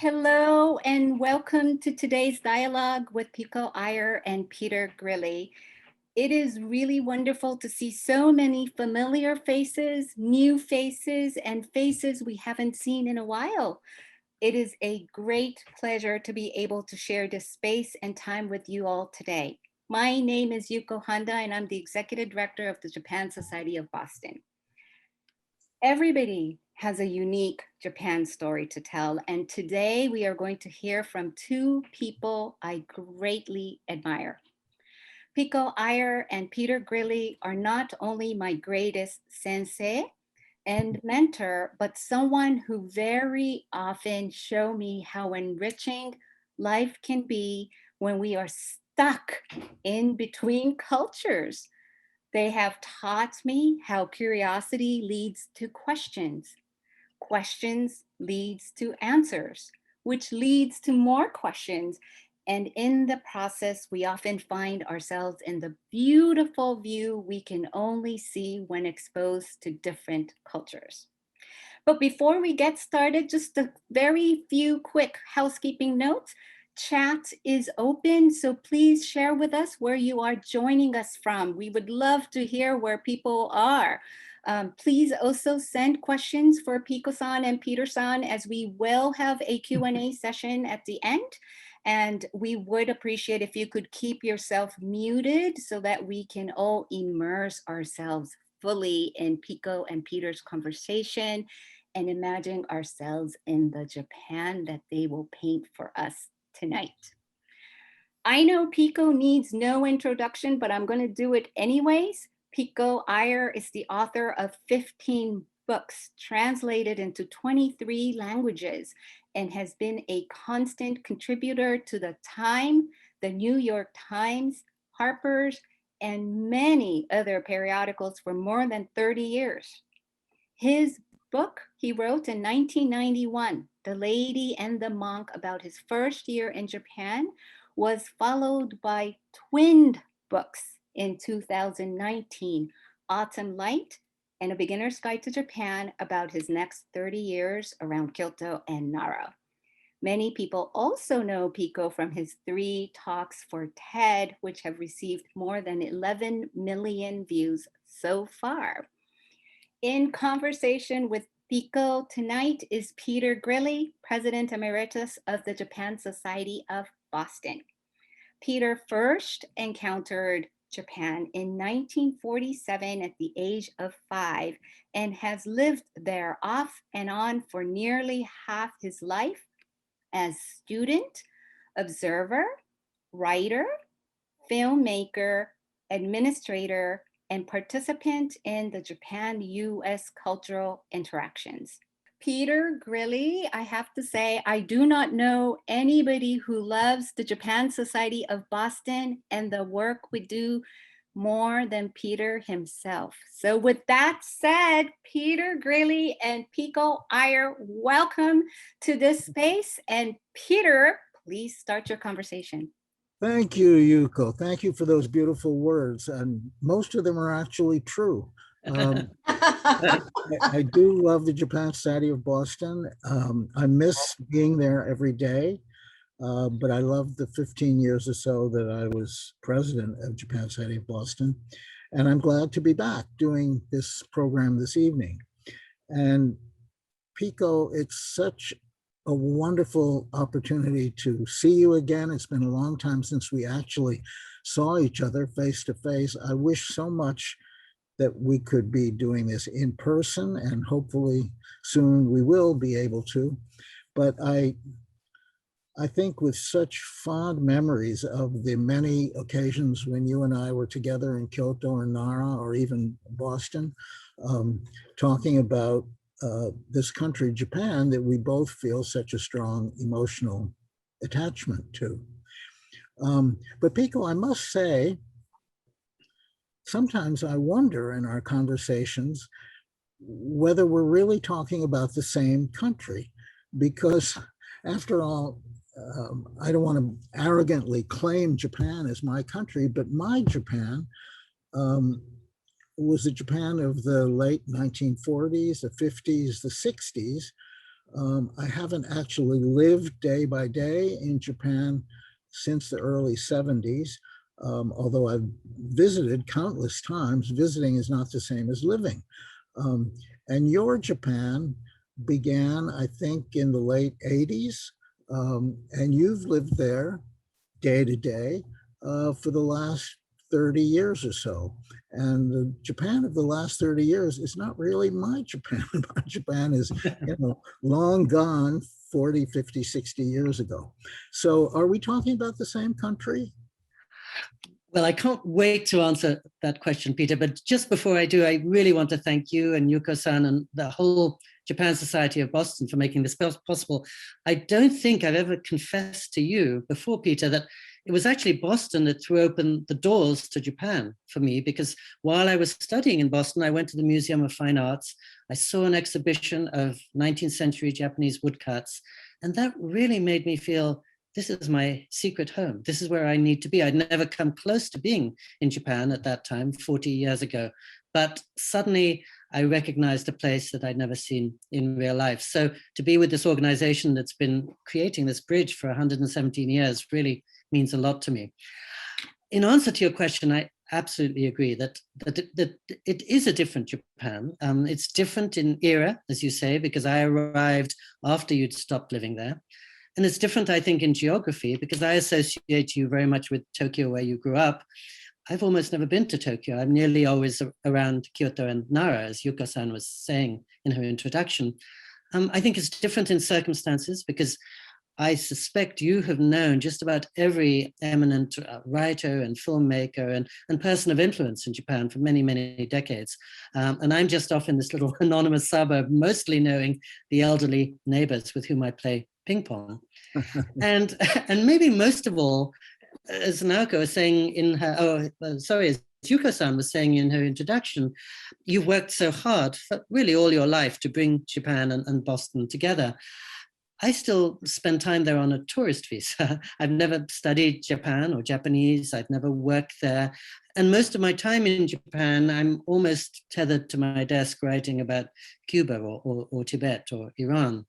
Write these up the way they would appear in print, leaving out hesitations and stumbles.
Hello and welcome to today's dialogue with Pico Iyer and Peter Grilli. It is really wonderful to see so many familiar faces, new faces, and faces we haven't seen in a while. It is a great pleasure to be able to share this space and time with you all today. My name is Yuko Handa, and I'm the Executive Director of the Japan Society of Boston. Everybody has a unique Japan story to tell, and today we are going to hear from two people I greatly admire. Pico Iyer and Peter Grilli are not only my greatest sensei and mentor, but someone who very often show me how enriching life can be when we are stuck in between cultures. They have taught me how curiosity leads to questions. Questions leads to answers, which leads to more questions. And in the process, we often find ourselves in the beautiful view we can only see when exposed to different cultures. But before we get started, just a very few quick housekeeping notes. Chat is open, so please share with us where you are joining us from. We would love to hear where people are. Please also send questions for Pico-san and Peter-san, as we will have a Q&A session at the end. And we would appreciate if you could keep yourself muted so that we can all immerse ourselves fully in Pico and Peter's conversation and imagine ourselves in the Japan that they will paint for us tonight. I know Pico needs no introduction, but I'm going to do it anyways. Pico Iyer is the author of 15 books translated into 23 languages and has been a constant contributor to the Time, the New York Times, Harper's, and many other periodicals for more than 30 years. His book he wrote in 1991, The Lady and the Monk, about his first year in Japan, was followed by twinned books in 2019, Autumn Light and A Beginner's Guide to Japan, about his next 30 years around Kyoto and Nara. Many people also know Pico from his 3 talks for TED, which have received more than 11 million views so far. In conversation with Pico tonight is Peter Grilli, President Emeritus of the Japan Society of Boston. Peter first encountered Japan in 1947 at the age of 5 and has lived there off and on for nearly half his life as student, observer, writer, filmmaker, administrator, and participant in the Japan-US cultural interactions. Peter Grilli, I have to say, I do not know anybody who loves the Japan Society of Boston and the work we do more than Peter himself. So with that said, Peter Grilli and Pico Iyer, welcome to this space. And Peter, please start your conversation. Thank you, Yuko. Thank you for those beautiful words. And most of them are actually true. I do love the Japan Society of Boston. I miss being there every day, but I love the 15 years or so that I was president of Japan Society of Boston. And I'm glad to be back doing this program this evening. And Pico, it's such a wonderful opportunity to see you again. It's been a long time since we actually saw each other face to face. I wish so much that we could be doing this in person, and hopefully soon we will be able to. But I think with such fond memories of the many occasions when you and I were together in Kyoto or Nara or even Boston, talking about this country, Japan, that we both feel such a strong emotional attachment to. But Pico, I must say, sometimes I wonder in our conversations whether we're really talking about the same country, because after all, I don't want to arrogantly claim Japan as my country, but my Japan was the Japan of the late 1940s, the 50s, the 60s, I haven't actually lived day by day in Japan since the early 70s, although I've visited countless times. Visiting is not the same as living. And your Japan began, I think, in the late 80s, and you've lived there day to day for the last 30 years or so. And the Japan of the last 30 years is not really my Japan. My Japan is, long gone 40, 50, 60 years ago. So are we talking about the same country? Well, I can't wait to answer that question, Peter. But just before I do, I really want to thank you and Yuko-san and the whole Japan Society of Boston for making this possible. I don't think I've ever confessed to you before, Peter, that it was actually Boston that threw open the doors to Japan for me, because while I was studying in Boston, I went to the Museum of Fine Arts. I saw an exhibition of 19th century Japanese woodcuts, and that really made me feel this is my secret home. This is where I need to be. I'd never come close to being in Japan at that time, 40 years ago. But suddenly I recognized a place that I'd never seen in real life. So to be with this organization that's been creating this bridge for 117 years really means a lot to me. In answer to your question, I absolutely agree that it is a different Japan. It's different in era, as you say, because I arrived after you'd stopped living there. And it's different, I think, in geography, because I associate you very much with Tokyo, where you grew up. I've almost never been to Tokyo. I'm nearly always around Kyoto and Nara, as Yuko-san was saying in her introduction. I think it's different in circumstances, because I suspect you have known just about every eminent writer and filmmaker and person of influence in Japan for many, many decades. And I'm just off in this little anonymous suburb, mostly knowing the elderly neighbors with whom I play ping pong. and maybe most of all, as Naoko was saying in her, as Yuko-san was saying in her introduction, you've worked so hard for really all your life to bring Japan and Boston together. I still spend time there on a tourist visa. I've never studied Japan or Japanese. I've never worked there. And most of my time in Japan, I'm almost tethered to my desk writing about Cuba or Tibet or Iran.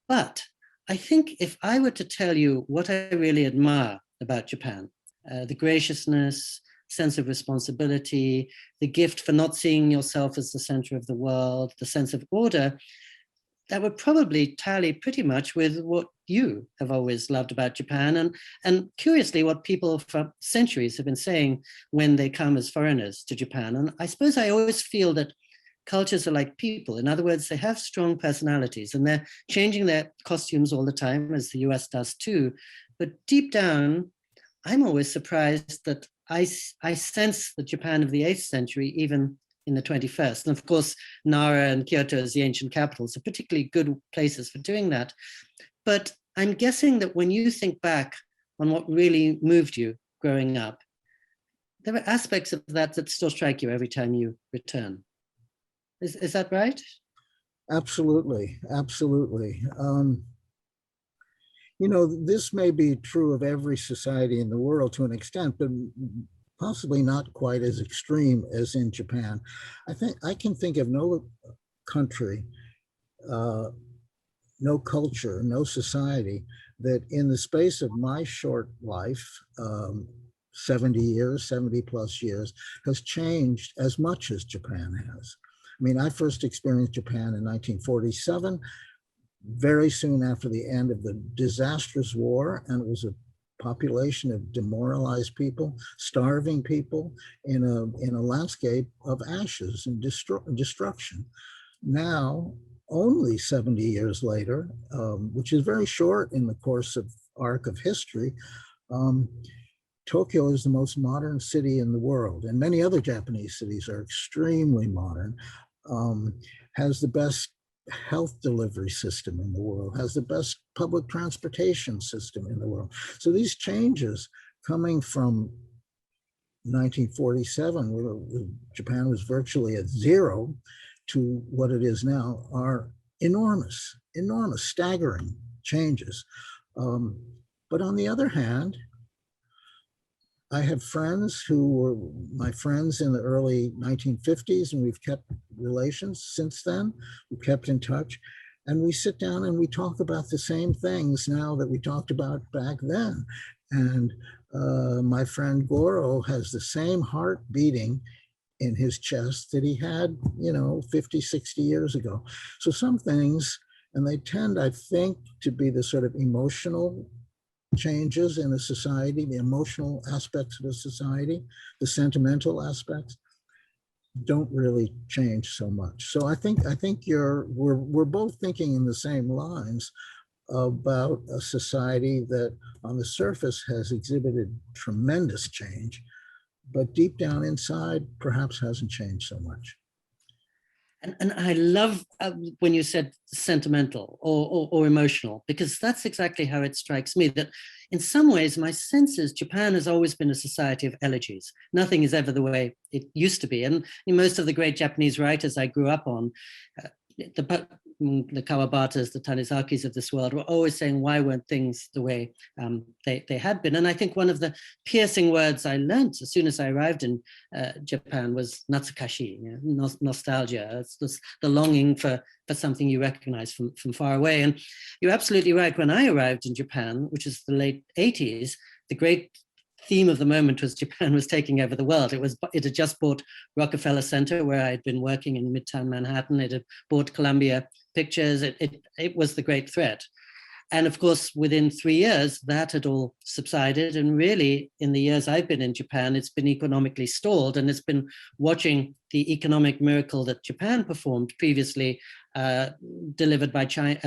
But I think if I were to tell you what I really admire about Japan, the graciousness, sense of responsibility, the gift for not seeing yourself as the center of the world, the sense of order, that would probably tally pretty much with what you have always loved about Japan, and curiously what people for centuries have been saying when they come as foreigners to Japan. And I suppose I always feel that cultures are like people. In other words, they have strong personalities and they're changing their costumes all the time, as the US does too. But deep down, I'm always surprised that I sense the Japan of the 8th century, even in the 21st. And of course, Nara and Kyoto as the ancient capitals are particularly good places for doing that. But I'm guessing that when you think back on what really moved you growing up, there are aspects of that still strike you every time you return. Is that right? Absolutely, absolutely. This may be true of every society in the world to an extent, but possibly not quite as extreme as in Japan. I can think of no country, no culture, no society that in the space of my short life, 70 plus years, has changed as much as Japan has. I mean, I first experienced Japan in 1947, very soon after the end of the disastrous war, and it was a population of demoralized people, starving people in a landscape of ashes and destruction. Now, only 70 years later, which is very short in the course of arc of history, Tokyo is the most modern city in the world, and many other Japanese cities are extremely modern, has the best health delivery system in the world, has the best public transportation system in the world. So these changes coming from 1947, where Japan was virtually at zero, to what it is now, are enormous, staggering changes. But on the other hand, I have friends who were my friends in the early 1950s, and we've kept relations since then. We've kept in touch. And we sit down and we talk about the same things now that we talked about back then. And my friend Goro has the same heart beating in his chest that he had, 50, 60 years ago. So some things, and they tend, I think, to be the sort of emotional changes in a society, the emotional aspects of a society, the sentimental aspects don't really change so much. So I think we're both thinking in the same lines about a society that on the surface has exhibited tremendous change, but deep down inside perhaps hasn't changed so much. And I love when you said sentimental or emotional, because that's exactly how it strikes me, that in some ways my sense is Japan has always been a society of elegies. Nothing is ever the way it used to be. And most of the great Japanese writers I grew up on, the Kawabatas, the Tanizakis of this world were always saying, why weren't things the way they had been? And I think one of the piercing words I learned as soon as I arrived in Japan was natsukashi, nostalgia. It's just the longing for something you recognize from far away. And you're absolutely right. When I arrived in Japan, which is the late 80s, the great theme of the moment was Japan was taking over the world. It had just bought Rockefeller Center, where I had been working in Midtown Manhattan. It had bought Columbia Pictures. It was the great threat. And of course, within 3 years, that had all subsided. And really, in the years I've been in Japan, it's been economically stalled. And it's been watching the economic miracle that Japan performed previously, delivered by China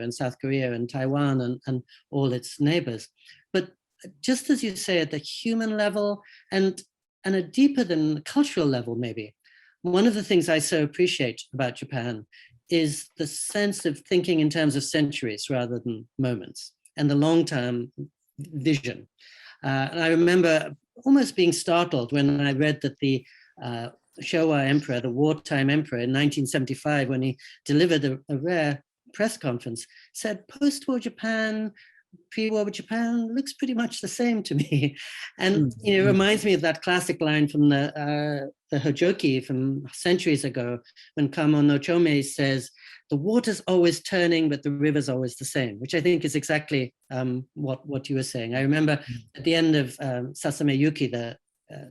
and South Korea and Taiwan and all its neighbors. But just as you say, at the human level and a deeper than cultural level, maybe, one of the things I so appreciate about Japan is the sense of thinking in terms of centuries rather than moments, and the long-term vision. And I remember almost being startled when I read that the Showa emperor, the wartime emperor in 1975, when he delivered a rare press conference, said post-war Japan, pre-war Japan looks pretty much the same to me. And it reminds me of that classic line from the Hojoki from centuries ago, when Kamo no Chome says, the water's always turning, but the river's always the same, which I think is exactly what you were saying. I remember at the end of Sasame Yuki, the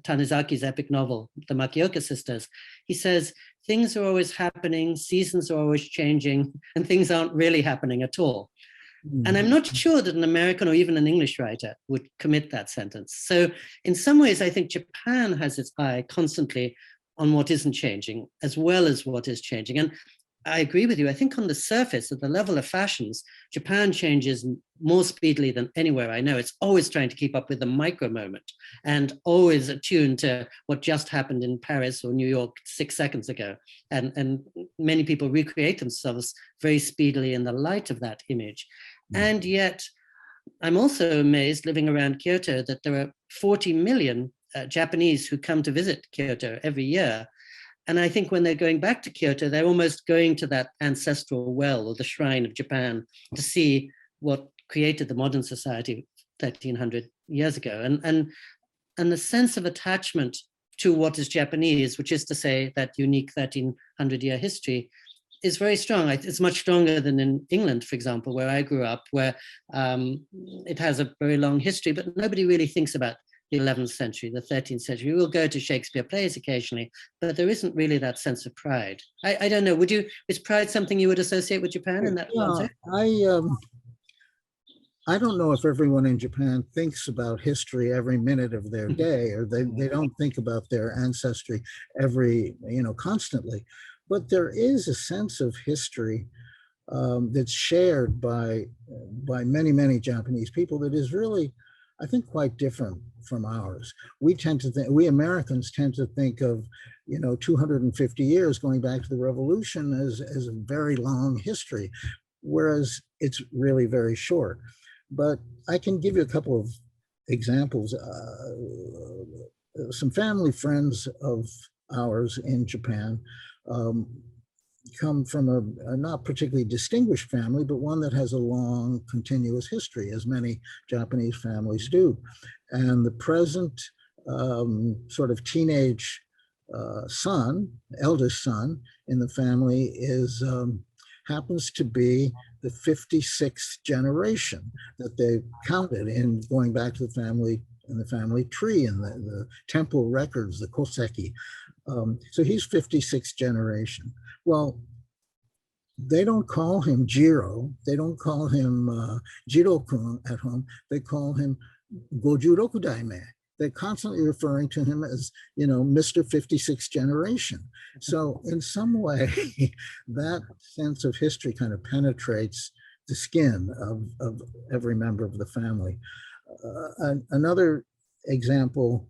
Tanizaki's epic novel, The Makioka Sisters, he says, things are always happening, seasons are always changing, and things aren't really happening at all. And I'm not sure that an American or even an English writer would commit that sentence. So in some ways, I think Japan has its eye constantly on what isn't changing, as well as what is changing. And I agree with you. I think on the surface, at the level of fashions, Japan changes more speedily than anywhere I know. It's always trying to keep up with the micro moment and always attuned to what just happened in Paris or New York 6 seconds ago. And many people recreate themselves very speedily in the light of that image. And yet, I'm also amazed living around Kyoto that there are 40 million Japanese who come to visit Kyoto every year. And I think when they're going back to Kyoto, they're almost going to that ancestral well or the shrine of Japan to see what created the modern society 1,300 years ago. And the sense of attachment to what is Japanese, which is to say that unique 1,300-year history, is very strong. It's much stronger than in England, for example, where I grew up, where it has a very long history, but nobody really thinks about the 11th century, the 13th century. We'll go to Shakespeare plays occasionally, but there isn't really that sense of pride. I don't know, is pride something you would associate with Japan in that context? I don't know if everyone in Japan thinks about history every minute of their day, or they don't think about their ancestry constantly. But there is a sense of history that's shared by many, many Japanese people that is really, I think, quite different from ours. We Americans tend to think of, 250 years going back to the revolution as a very long history, whereas it's really very short. But I can give you a couple of examples. Some family friends of ours in Japan come from a not particularly distinguished family, but one that has a long, continuous history, as many Japanese families do. And the present sort of teenage eldest son in the family is happens to be the 56th generation that they counted in going back to the family and the family tree and the temple records, the koseki. So he's 56th generation. Well, they don't call him Jiro. They don't call him Jiro-kun at home. They call him Gojuroku Daime. They're constantly referring to him as, Mr. 56th generation. So in some way, that sense of history kind of penetrates the skin of every member of the family. Another example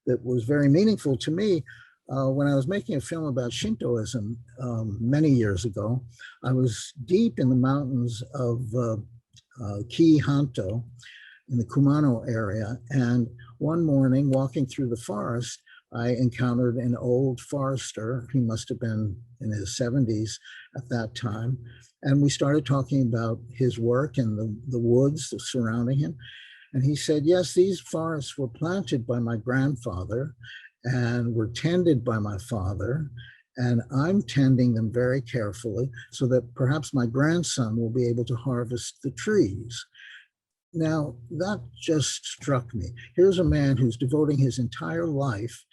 that was very meaningful to me, when I was making a film about Shintoism many years ago, I was deep in the mountains of Kihanto in the Kumano area. And one morning, walking through the forest, I encountered an old forester. He must have been in his 70s at that time. And we started talking about his work and the woods surrounding him. And he said, yes, these forests were planted by my grandfather and were tended by my father. And I'm tending them very carefully so that perhaps my grandson will be able to harvest the trees. Now, that just struck me. Here's a man who's devoting his entire life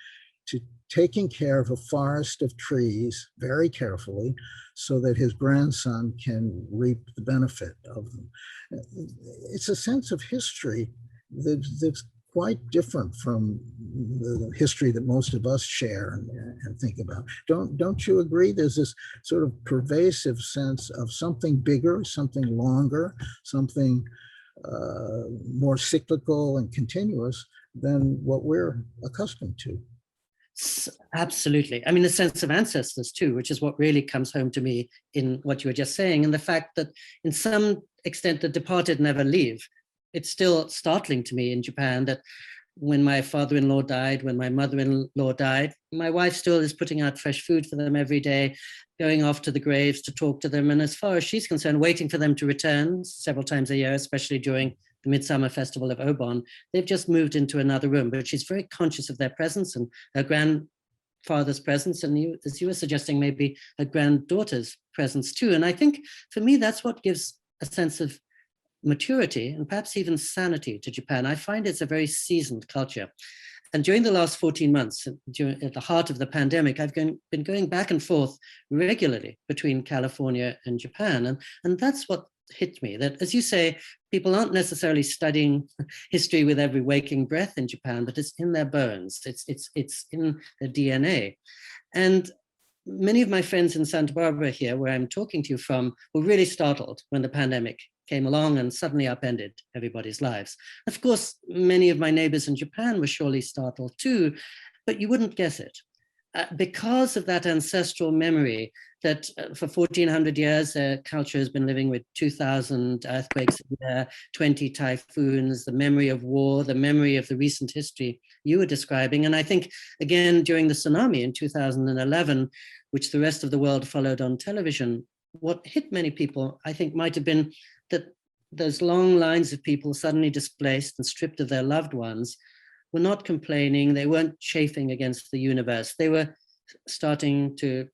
to taking care of a forest of trees very carefully so that his grandson can reap the benefit of them. It's a sense of history that's quite different from the history that most of us share and think about. Don't you agree? There's this sort of pervasive sense of something bigger, something longer, something more cyclical and continuous than what we're accustomed to. Absolutely. I mean, the sense of ancestors too, which is what really comes home to me in what you were just saying, and the fact that in some extent the departed never leave. It's still startling to me in Japan that when my father-in-law died, when my mother-in-law died, my wife still is putting out fresh food for them every day, going off to the graves to talk to them. And as far as she's concerned, waiting for them to return several times a year, especially during the Midsummer Festival of Obon. They've just moved into another room, but she's very conscious of their presence and her grandfather's presence. And as you were suggesting, maybe her granddaughter's presence too. And I think for me, that's what gives a sense of maturity and perhaps even sanity to Japan. I find it's a very seasoned culture. And during the last 14 months, at the heart of the pandemic, I've been going back and forth regularly between California and Japan. And that's what hit me, that, as you say, people aren't necessarily studying history with every waking breath in Japan, but it's in their bones, it's in their DNA. And many of my friends in Santa Barbara here, where I'm talking to you from, were really startled when the pandemic came along and suddenly upended everybody's lives. Of course, many of my neighbors in Japan were surely startled too, but you wouldn't guess it. Because of that ancestral memory that for 1400 years, their culture has been living with 2000 earthquakes a year, 20 typhoons, the memory of war, the memory of the recent history you were describing. And I think, again, during the tsunami in 2011, which the rest of the world followed on television, what hit many people, I think, might have been that those long lines of people suddenly displaced and stripped of their loved ones were not complaining. They weren't chafing against the universe. They were starting to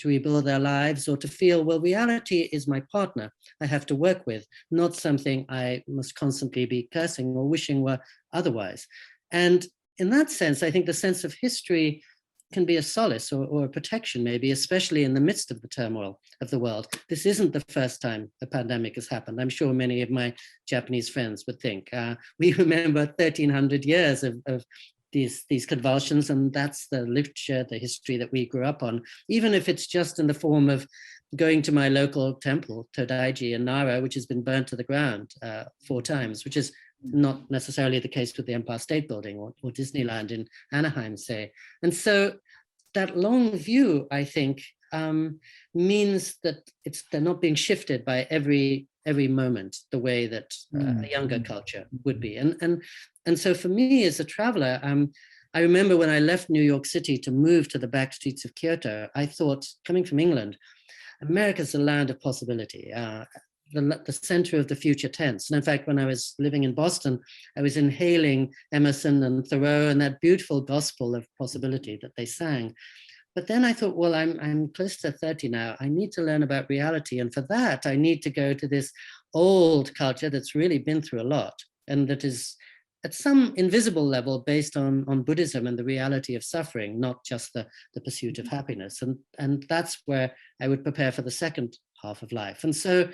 rebuild their lives, or to feel, well, reality is my partner I have to work with, not something I must constantly be cursing or wishing were otherwise. And in that sense, I think the sense of history can be a solace or a protection, maybe, especially in the midst of the turmoil of the world. This isn't the first time a pandemic has happened. I'm sure many of my Japanese friends would think. We remember 1300 years of these convulsions, and that's the literature, the history that we grew up on, even if it's just in the form of going to my local temple, Todaiji in Nara, which has been burnt to the ground 4 times, which is not necessarily the case with the Empire State Building or Disneyland in Anaheim, say. And so that long view, I think, means that they're not being shifted by every moment the way that a younger culture would be. And so for me as a traveler, I remember when I left New York City to move to the back streets of Kyoto, I thought, coming from England, America's a land of possibility. The center of the future tense. And in fact, when I was living in Boston, I was inhaling Emerson and Thoreau and that beautiful gospel of possibility that they sang. But then I thought, well, I'm close to 30 now. I need to learn about reality. And for that, I need to go to this old culture that's really been through a lot and that is at some invisible level based on Buddhism and the reality of suffering, not just the pursuit of happiness. And that's where I would prepare for the second half of life. And so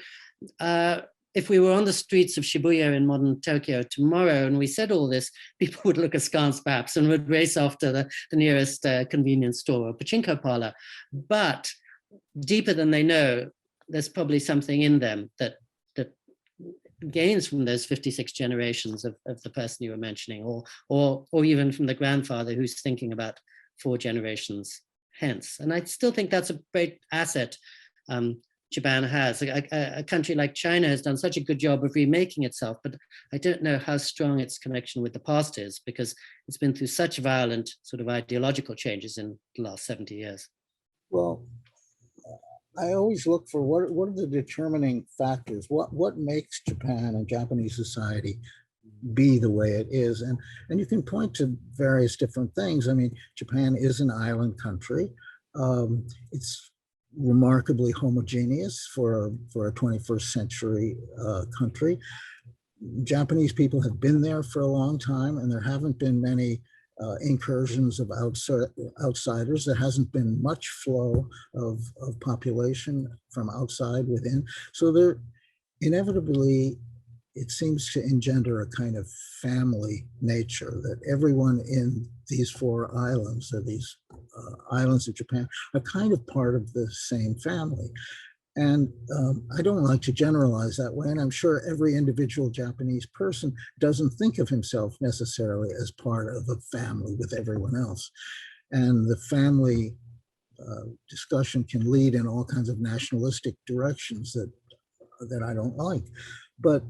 if we were on the streets of Shibuya in modern Tokyo tomorrow and we said all this, people would look askance perhaps and would race off to the nearest convenience store or pachinko parlor. But deeper than they know, there's probably something in them that gains from those 56 generations of the person you were mentioning, or even from the grandfather who's thinking about 4 generations hence. And I still think that's a great asset Japan has. A country like China has done such a good job of remaking itself, but I don't know how strong its connection with the past is because it's been through such violent sort of ideological changes in the last 70 years. Well, I always look for what are the determining factors? What makes Japan and Japanese society be the way it is? And you can point to various different things. I mean, Japan is an island country. It's remarkably homogeneous for a 21st century country. Japanese people have been there for a long time, and there haven't been many incursions of outsiders. There hasn't been much flow of population from outside within. So there, inevitably, it seems to engender a kind of family nature that everyone in these 4 islands, or these islands of Japan, are kind of part of the same family. And I don't like to generalize that way. And I'm sure every individual Japanese person doesn't think of himself necessarily as part of a family with everyone else. And the family discussion can lead in all kinds of nationalistic directions that I don't like. But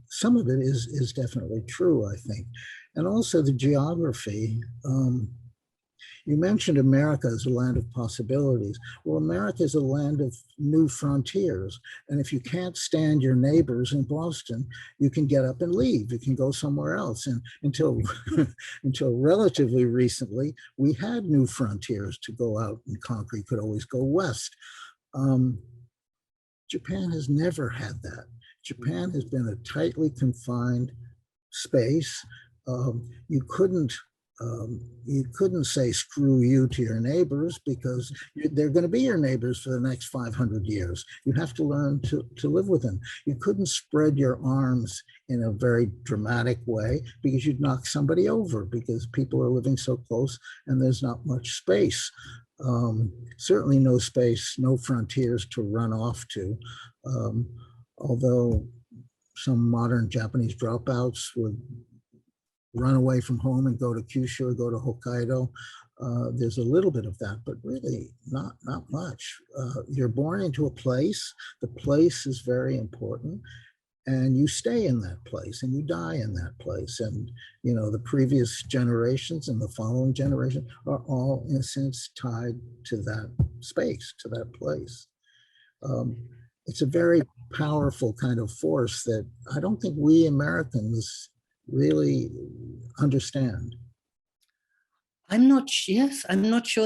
some of it is definitely true, I think. And also the geography. You mentioned America as a land of possibilities. Well, America is a land of new frontiers. And if you can't stand your neighbors in Boston, you can get up and leave. You can go somewhere else. And until relatively recently, we had new frontiers to go out and conquer. You could always go west. Japan has never had that. Japan has been a tightly confined space. You couldn't say screw you to your neighbors because they're going to be your neighbors for the next 500 years. You have to learn to live with them. You couldn't spread your arms in a very dramatic way because you'd knock somebody over because people are living so close and there's not much space. Certainly no space, no frontiers to run off to. Although some modern Japanese dropouts would run away from home and go to Kyushu or go to Hokkaido. There's a little bit of that, but really not much. You're born into a place. The place is very important. And you stay in that place and you die in that place. And, you know, the previous generations and the following generation are all, in a sense, tied to that space, to that place. It's a very powerful kind of force that I don't think we Americans really understand. I'm not sure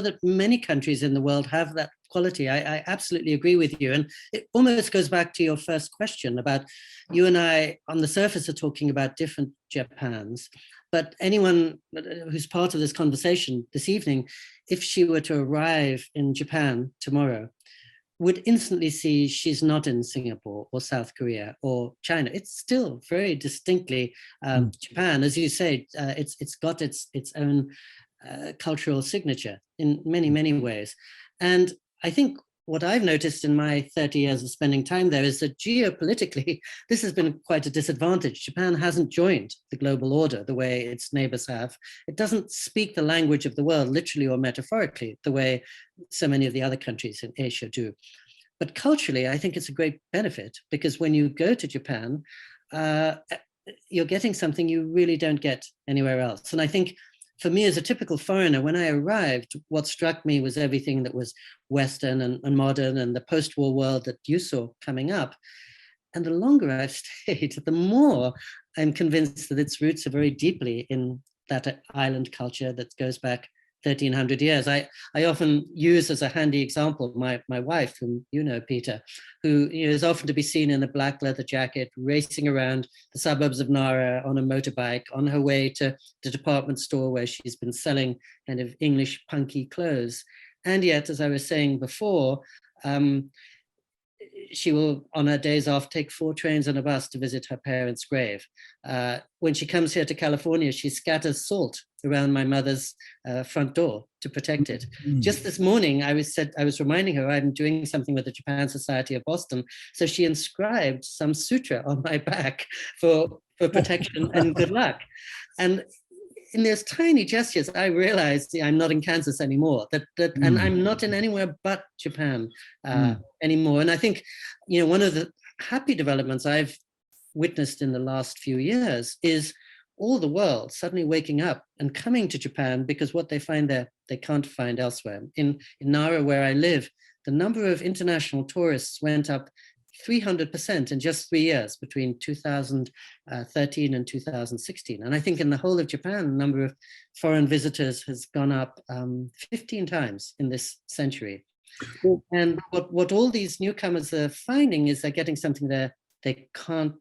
that many countries in the world have that quality. I absolutely agree with you. And it almost goes back to your first question about you and I on the surface are talking about different Japans, but anyone who's part of this conversation this evening, if she were to arrive in Japan tomorrow, would instantly see she's not in Singapore or South Korea or China. It's still very distinctly Japan. As you say, it's got its own cultural signature in many, many ways. And I think what I've noticed in my 30 years of spending time there is that geopolitically, this has been quite a disadvantage. Japan hasn't joined the global order the way its neighbors have. It doesn't speak the language of the world, literally or metaphorically, the way so many of the other countries in Asia do. But culturally, I think it's a great benefit because when you go to Japan, you're getting something you really don't get anywhere else. And I think for me as a typical foreigner, when I arrived, what struck me was everything that was Western and modern and the post-war world that you saw coming up. And the longer I've stayed, the more I'm convinced that its roots are very deeply in that island culture that goes back 1,300 years. I often use as a handy example my wife, whom you know, Peter, who is often to be seen in a black leather jacket, racing around the suburbs of Nara on a motorbike on her way to the department store where she's been selling kind of English punky clothes. And yet, as I was saying before, she will, on her days off, take 4 trains and a bus to visit her parents' grave. When she comes here to California, she scatters salt around my mother's front door to protect it. Just this morning, I was reminding her I'm doing something with the Japan Society of Boston. So she inscribed some sutra on my back for protection and good luck. And in those tiny gestures, I realized I'm not in Kansas anymore, and I'm not in anywhere but Japan anymore. And I think, one of the happy developments I've witnessed in the last few years is all the world suddenly waking up and coming to Japan, because what they find there, they can't find elsewhere. In Nara, where I live, the number of international tourists went up 300% in just 3 years between 2013 and 2016. And I think in the whole of Japan, the number of foreign visitors has gone up 15 times in this century. And what all these newcomers are finding is they're getting something there they can't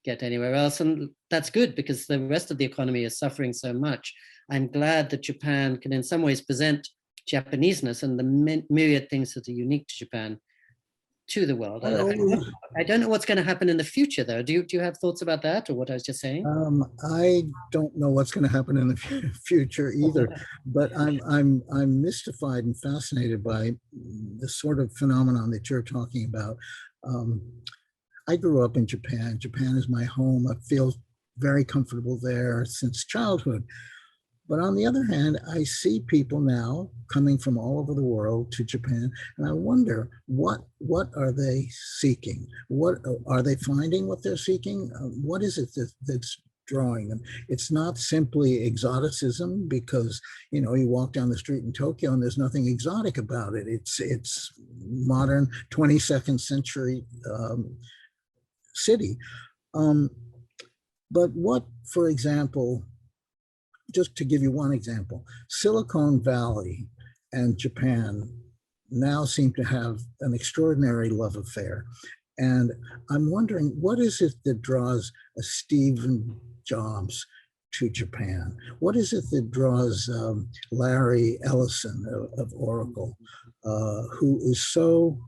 get anywhere else. And that's good, because the rest of the economy is suffering so much. I'm glad that Japan can in some ways present Japaneseness and the myriad things that are unique to Japan to the world. I don't know what's going to happen in the future, though. Do you have thoughts about that, or what I was just saying? I don't know what's going to happen in the future either, but I'm mystified and fascinated by the sort of phenomenon that you're talking about. I grew up in Japan. Japan is my home. I feel very comfortable there since childhood. But on the other hand, I see people now coming from all over the world to Japan, and I wonder what are they seeking? What are they finding? What they're seeking? What is it that's drawing them? It's not simply exoticism, because you walk down the street in Tokyo and there's nothing exotic about it. It's modern 22nd century city. But what, for example, just to give you one example, Silicon Valley and Japan now seem to have an extraordinary love affair. And I'm wondering, what is it that draws a Steve Jobs to Japan? What is it that draws Larry Ellison of Oracle, who is so,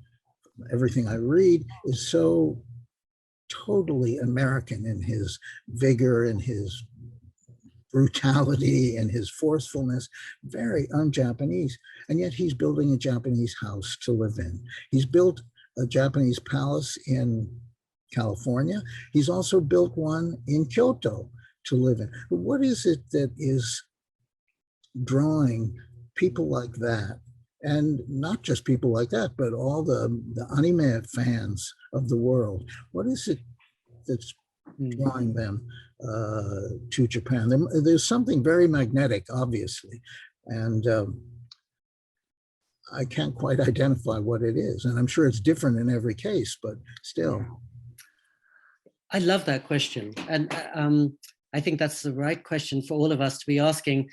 everything I read, is so totally American in his vigor and his brutality and his forcefulness, very un-Japanese. And yet he's building a Japanese house to live in. He's built a Japanese palace in California. He's also built one in Kyoto to live in. But what is it that is drawing people like that? And not just people like that, but all the anime fans of the world. What is it that's drawing them to Japan? There's something very magnetic, obviously, and I can't quite identify what it is. And I'm sure it's different in every case, but still. I love that question. And I think that's the right question for all of us to be asking.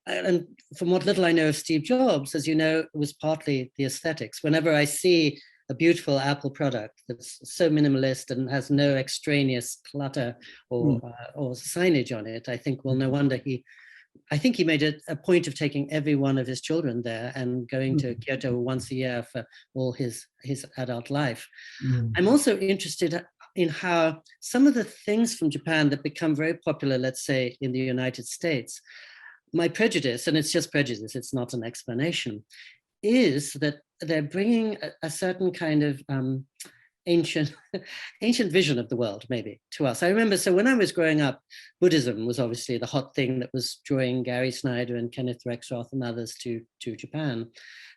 And from what little I know of Steve Jobs, as you know, it was partly the aesthetics. Whenever I see a beautiful Apple product that's so minimalist and has no extraneous clutter or signage on it, I think, well, no wonder I think he made it a point of taking every one of his children there and going to Kyoto once a year for all his adult life. I'm also interested in how some of the things from Japan that become very popular, let's say, in the United States, my prejudice, and it's just prejudice, it's not an explanation, is that they're bringing a certain kind of ancient vision of the world, maybe, to us. I remember, so when I was growing up, Buddhism was obviously the hot thing that was drawing Gary Snyder and Kenneth Rexroth and others to Japan.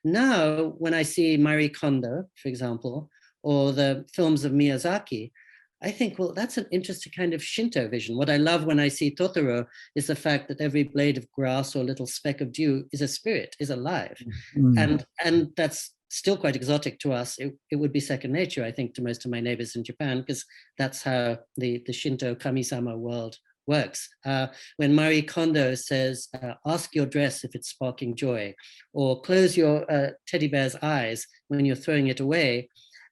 Now, when I see Marie Kondo, for example, or the films of Miyazaki, I think, well, that's an interesting kind of Shinto vision. What I love when I see Totoro is the fact that every blade of grass or little speck of dew is a spirit, is alive. And that's still quite exotic to us. It would be second nature, I think, to most of my neighbors in Japan, because that's how the Shinto kami-sama world works. When Marie Kondo says, ask your dress if it's sparking joy, or close your teddy bear's eyes when you're throwing it away.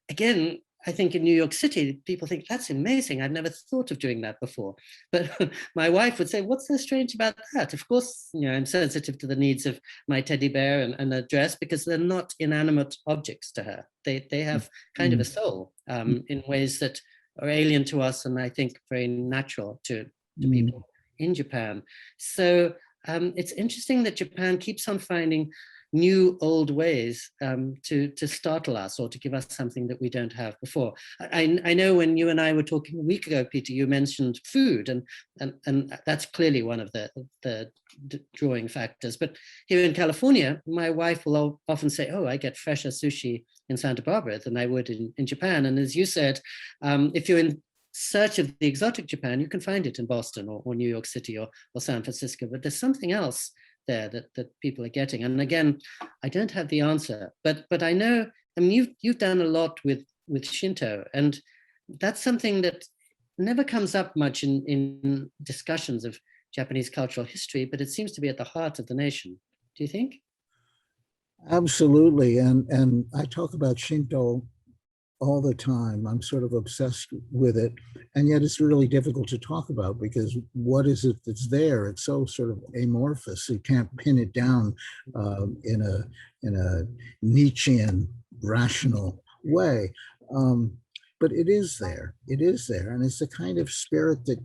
Again, I think in New York City, people think that's amazing. I've never thought of doing that before. But my wife would say, what's so strange about that? Of course, I'm sensitive to the needs of my teddy bear and a dress because they're not inanimate objects to her. They have kind of a soul in ways that are alien to us and I think very natural to people in Japan. So it's interesting that Japan keeps on finding new old ways to startle us or to give us something that we don't have before. I know when you and I were talking a week ago, Peter, you mentioned food, and that's clearly one of the drawing factors. But here in California, my wife will often say, oh, I get fresher sushi in Santa Barbara than I would in Japan. And as you said, if you're in search of the exotic Japan, you can find it in Boston or New York City or San Francisco, but there's something else there that people are getting. And again, I don't have the answer, but I know, I mean, you've done a lot with Shinto, and that's something that never comes up much in discussions of Japanese cultural history, but it seems to be at the heart of the nation. Do you think? Absolutely. And I talk about Shinto all the time. I'm sort of obsessed with it. And yet it's really difficult to talk about because what is it that's there? It's so sort of amorphous. You can't pin it down in a Nietzschean rational way. But it is there. It is there. And it's the kind of spirit that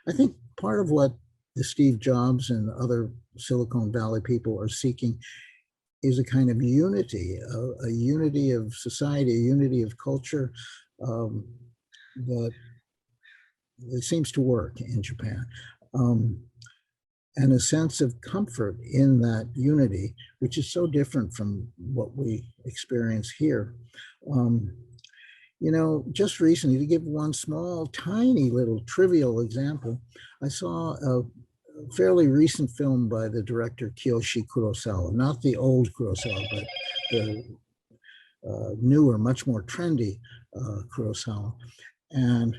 I think part of what the Steve Jobs and other Silicon Valley people are seeking is a kind of unity, a unity of society, a unity of culture that it seems to work in Japan. And a sense of comfort in that unity, which is so different from what we experience here. Just recently, to give one small, tiny little trivial example, I saw a fairly recent film by the director Kiyoshi Kurosawa, not the old Kurosawa, but the newer, much more trendy Kurosawa. And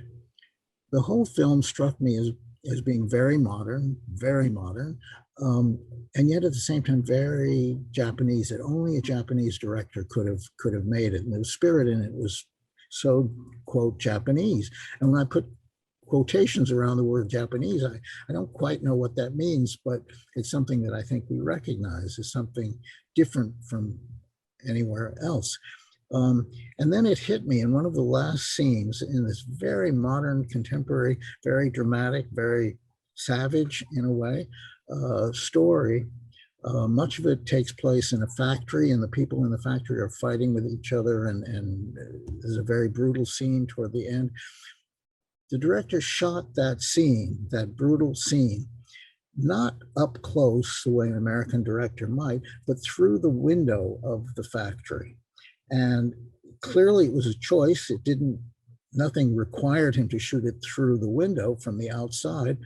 the whole film struck me as being very modern, and yet at the same time very Japanese. That only a Japanese director could have made it, and the spirit in it was so, quote, Japanese. And when I put quotations around the word Japanese, I don't quite know what that means, but it's something that I think we recognize as something different from anywhere else. And then it hit me in one of the last scenes in this very modern, contemporary, very dramatic, very savage in a way, story. Much of it takes place in a factory, and the people in the factory are fighting with each other, and there's a very brutal scene toward the end. The director shot that scene, that brutal scene, not up close the way an American director might, but through the window of the factory. And clearly it was a choice. Nothing required him to shoot it through the window from the outside.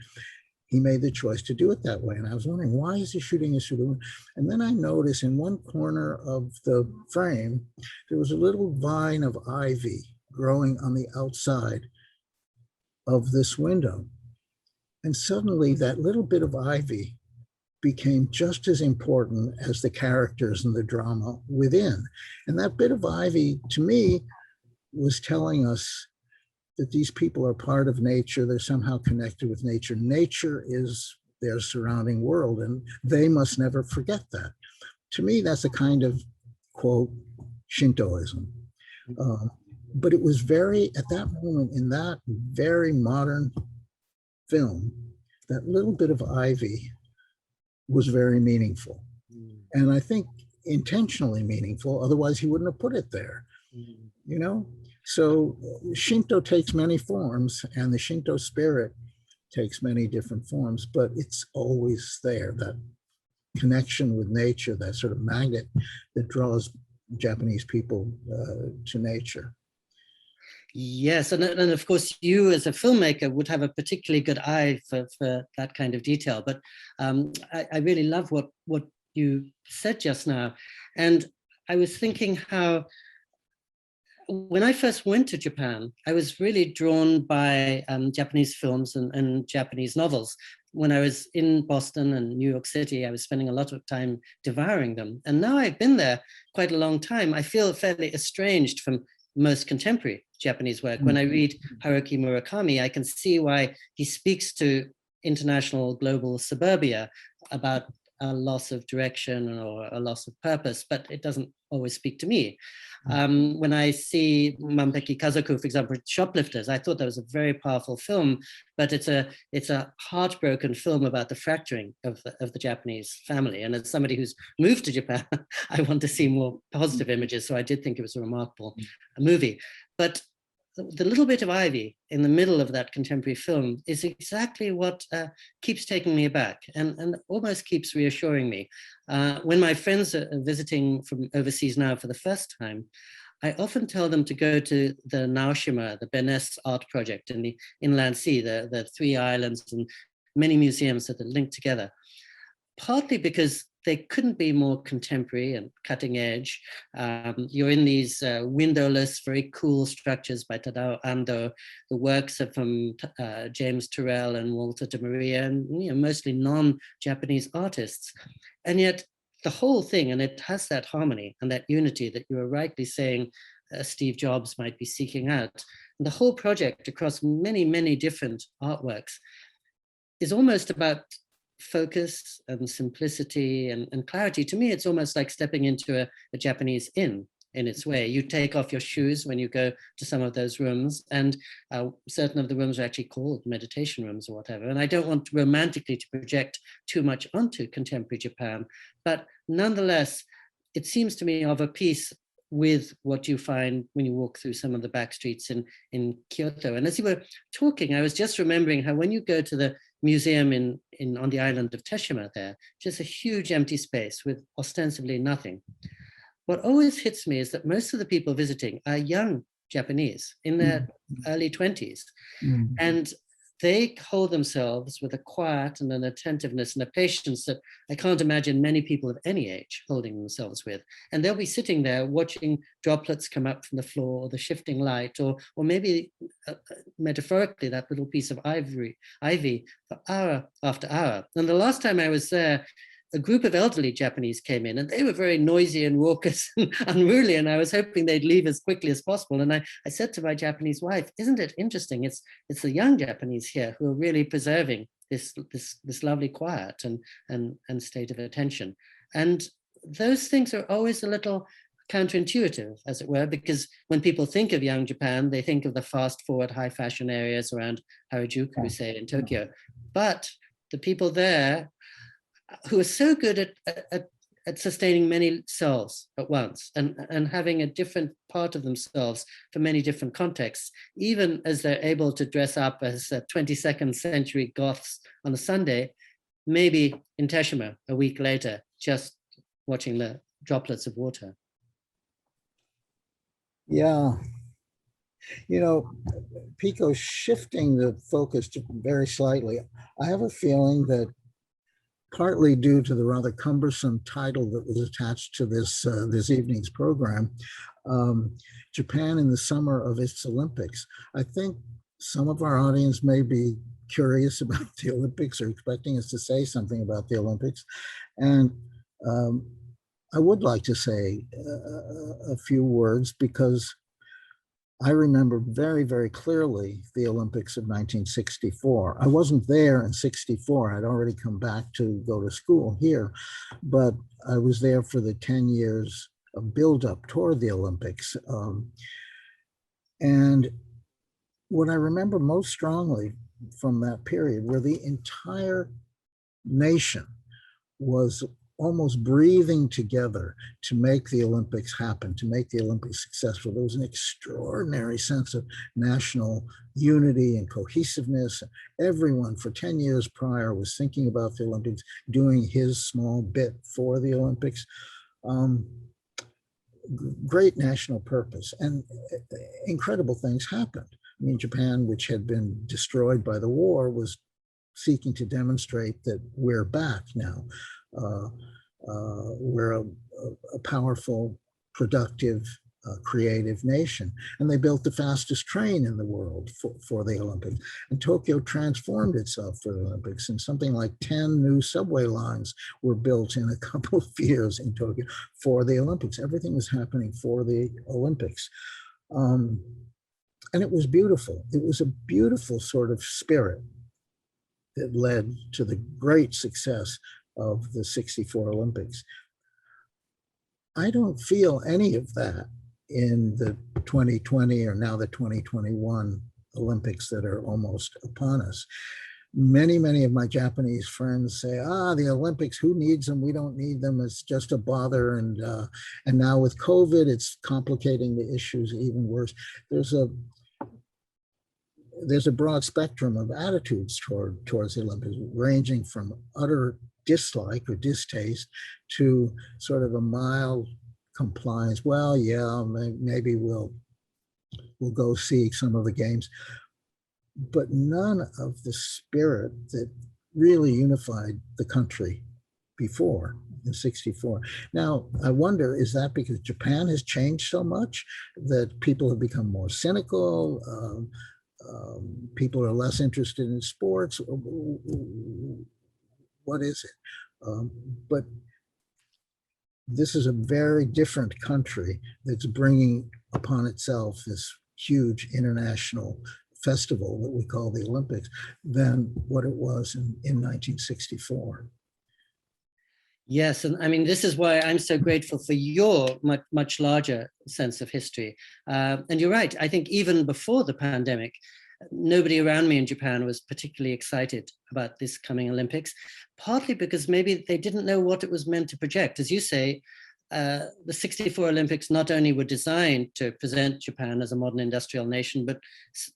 He made the choice to do it that way. And I was wondering, why is he shooting this through the window? And then I noticed in one corner of the frame, there was a little vine of ivy growing on the outside of this window. And suddenly that little bit of ivy became just as important as the characters and the drama within. And that bit of ivy, to me, was telling us that these people are part of nature. They're somehow connected with nature. Nature is their surrounding world, and they must never forget that. To me, that's a kind of, quote, Shintoism. But it was at that moment in that very modern film, that little bit of ivy was very meaningful. And I think intentionally meaningful, otherwise he wouldn't have put it there, So Shinto takes many forms, and the Shinto spirit takes many different forms, but it's always there, that connection with nature, that sort of magnet that draws Japanese people to nature. Yes, and of course, you as a filmmaker would have a particularly good eye for that kind of detail. But I really love what you said just now. And I was thinking how when I first went to Japan, I was really drawn by Japanese films and Japanese novels. When I was in Boston and New York City, I was spending a lot of time devouring them. And now I've been there quite a long time, I feel fairly estranged from most contemporary Japanese work. When I read Haruki Murakami, I can see why he speaks to international global suburbia about a loss of direction or a loss of purpose, but it doesn't always speak to me. When I see Manpeki Kazoku, for example, Shoplifters, I thought that was a very powerful film, but it's a heartbroken film about the fracturing of the Japanese family. And as somebody who's moved to Japan, I want to see more positive images. So I did think it was a remarkable movie. But the little bit of ivy in the middle of that contemporary film is exactly what keeps taking me aback and almost keeps reassuring me. When my friends are visiting from overseas now for the first time, I often tell them to go to the Naoshima, the Beness art project in the Inland Sea, the 3 islands and many museums that are linked together. Partly because they couldn't be more contemporary and cutting edge. You're in these windowless, very cool structures by Tadao Ando. The works are from James Turrell and Walter de Maria, and mostly non-Japanese artists. And yet the whole thing, and it has that harmony and that unity that you were rightly saying Steve Jobs might be seeking out. And the whole project across many, many different artworks is almost about focus and simplicity and clarity. To me, it's almost like stepping into a Japanese inn in its way. You take off your shoes when you go to some of those rooms, and certain of the rooms are actually called meditation rooms or whatever. And I don't want romantically to project too much onto contemporary Japan, but nonetheless, it seems to me of a piece with what you find when you walk through some of the back streets in Kyoto. And as you were talking, I was just remembering how when you go to the museum on the island of Teshima there, just a huge empty space with ostensibly nothing. What always hits me is that most of the people visiting are young Japanese in their early 20s. And they hold themselves with a quiet and an attentiveness and a patience that I can't imagine many people of any age holding themselves with. And they'll be sitting there watching droplets come up from the floor, or the shifting light, or maybe metaphorically that little piece of ivy for hour after hour. And the last time I was there, a group of elderly Japanese came in, and they were very noisy and raucous and unruly, and I was hoping they'd leave as quickly as possible. And I said to my Japanese wife, isn't it interesting? It's the young Japanese here who are really preserving this lovely quiet and state of attention. And those things are always a little counterintuitive, as it were, because when people think of young Japan, they think of the fast forward high fashion areas around Harajuku, say, in Tokyo. But the people there who are so good at sustaining many selves at once and having a different part of themselves for many different contexts, even as they're able to dress up as 22nd century Goths on a Sunday, maybe in Teshima a week later, just watching the droplets of water. Yeah. Pico, shifting the focus very slightly, I have a feeling that partly due to the rather cumbersome title that was attached to this evening's program, Japan in the summer of its Olympics. I think some of our audience may be curious about the Olympics or expecting us to say something about the Olympics. And I would like to say a few words, because I remember very, very clearly the Olympics of 1964. I wasn't there in 64. I'd already come back to go to school here, but I was there for the 10 years of buildup toward the Olympics. And what I remember most strongly from that period, where the entire nation was almost breathing together to make the Olympics happen, to make the Olympics successful. There was an extraordinary sense of national unity and cohesiveness. Everyone for 10 years prior was thinking about the Olympics, doing his small bit for the Olympics. Great national purpose, and incredible things happened. I mean, Japan, which had been destroyed by the war, was seeking to demonstrate that we're back now. We're a powerful, productive, creative nation. And they built the fastest train in the world for the Olympics. And Tokyo transformed itself for the Olympics. And something like 10 new subway lines were built in a couple of years in Tokyo for the Olympics. Everything was happening for the Olympics. And it was beautiful. It was a beautiful sort of spirit that led to the great success of the '64 Olympics. I don't feel any of that in the 2020 or now the 2021 Olympics that are almost upon us. Many of my Japanese friends say, the Olympics, who needs them? We don't need them. It's just a bother. And now with COVID, it's complicating the issues even worse. There's a broad spectrum of attitudes towards the Olympics, ranging from utter dislike or distaste to sort of a mild compliance. Well, yeah, maybe we'll go see some of the games, but none of the spirit that really unified the country before in '64. Now, I wonder, is that because Japan has changed so much that people have become more cynical? People are less interested in sports. What is it? But this is a very different country that's bringing upon itself this huge international festival that we call the Olympics than what it was in 1964. Yes, and I mean, this is why I'm so grateful for your much larger sense of history. And you're right, I think even before the pandemic, nobody around me in Japan was particularly excited about this coming Olympics, partly because maybe they didn't know what it was meant to project. As you say, the '64 Olympics not only were designed to present Japan as a modern industrial nation, but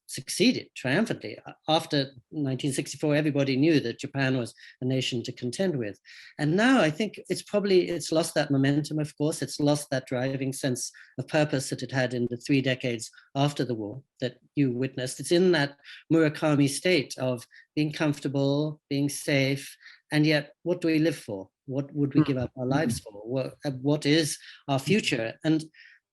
succeeded triumphantly. After 1964, everybody knew that Japan was a nation to contend with. And now I think it's lost that momentum, of course. It's lost that driving sense of purpose that it had in the 3 decades after the war that you witnessed. It's in that Murakami state of being comfortable, being safe, and yet what do we live for? What would we give up our lives for? What is our future? And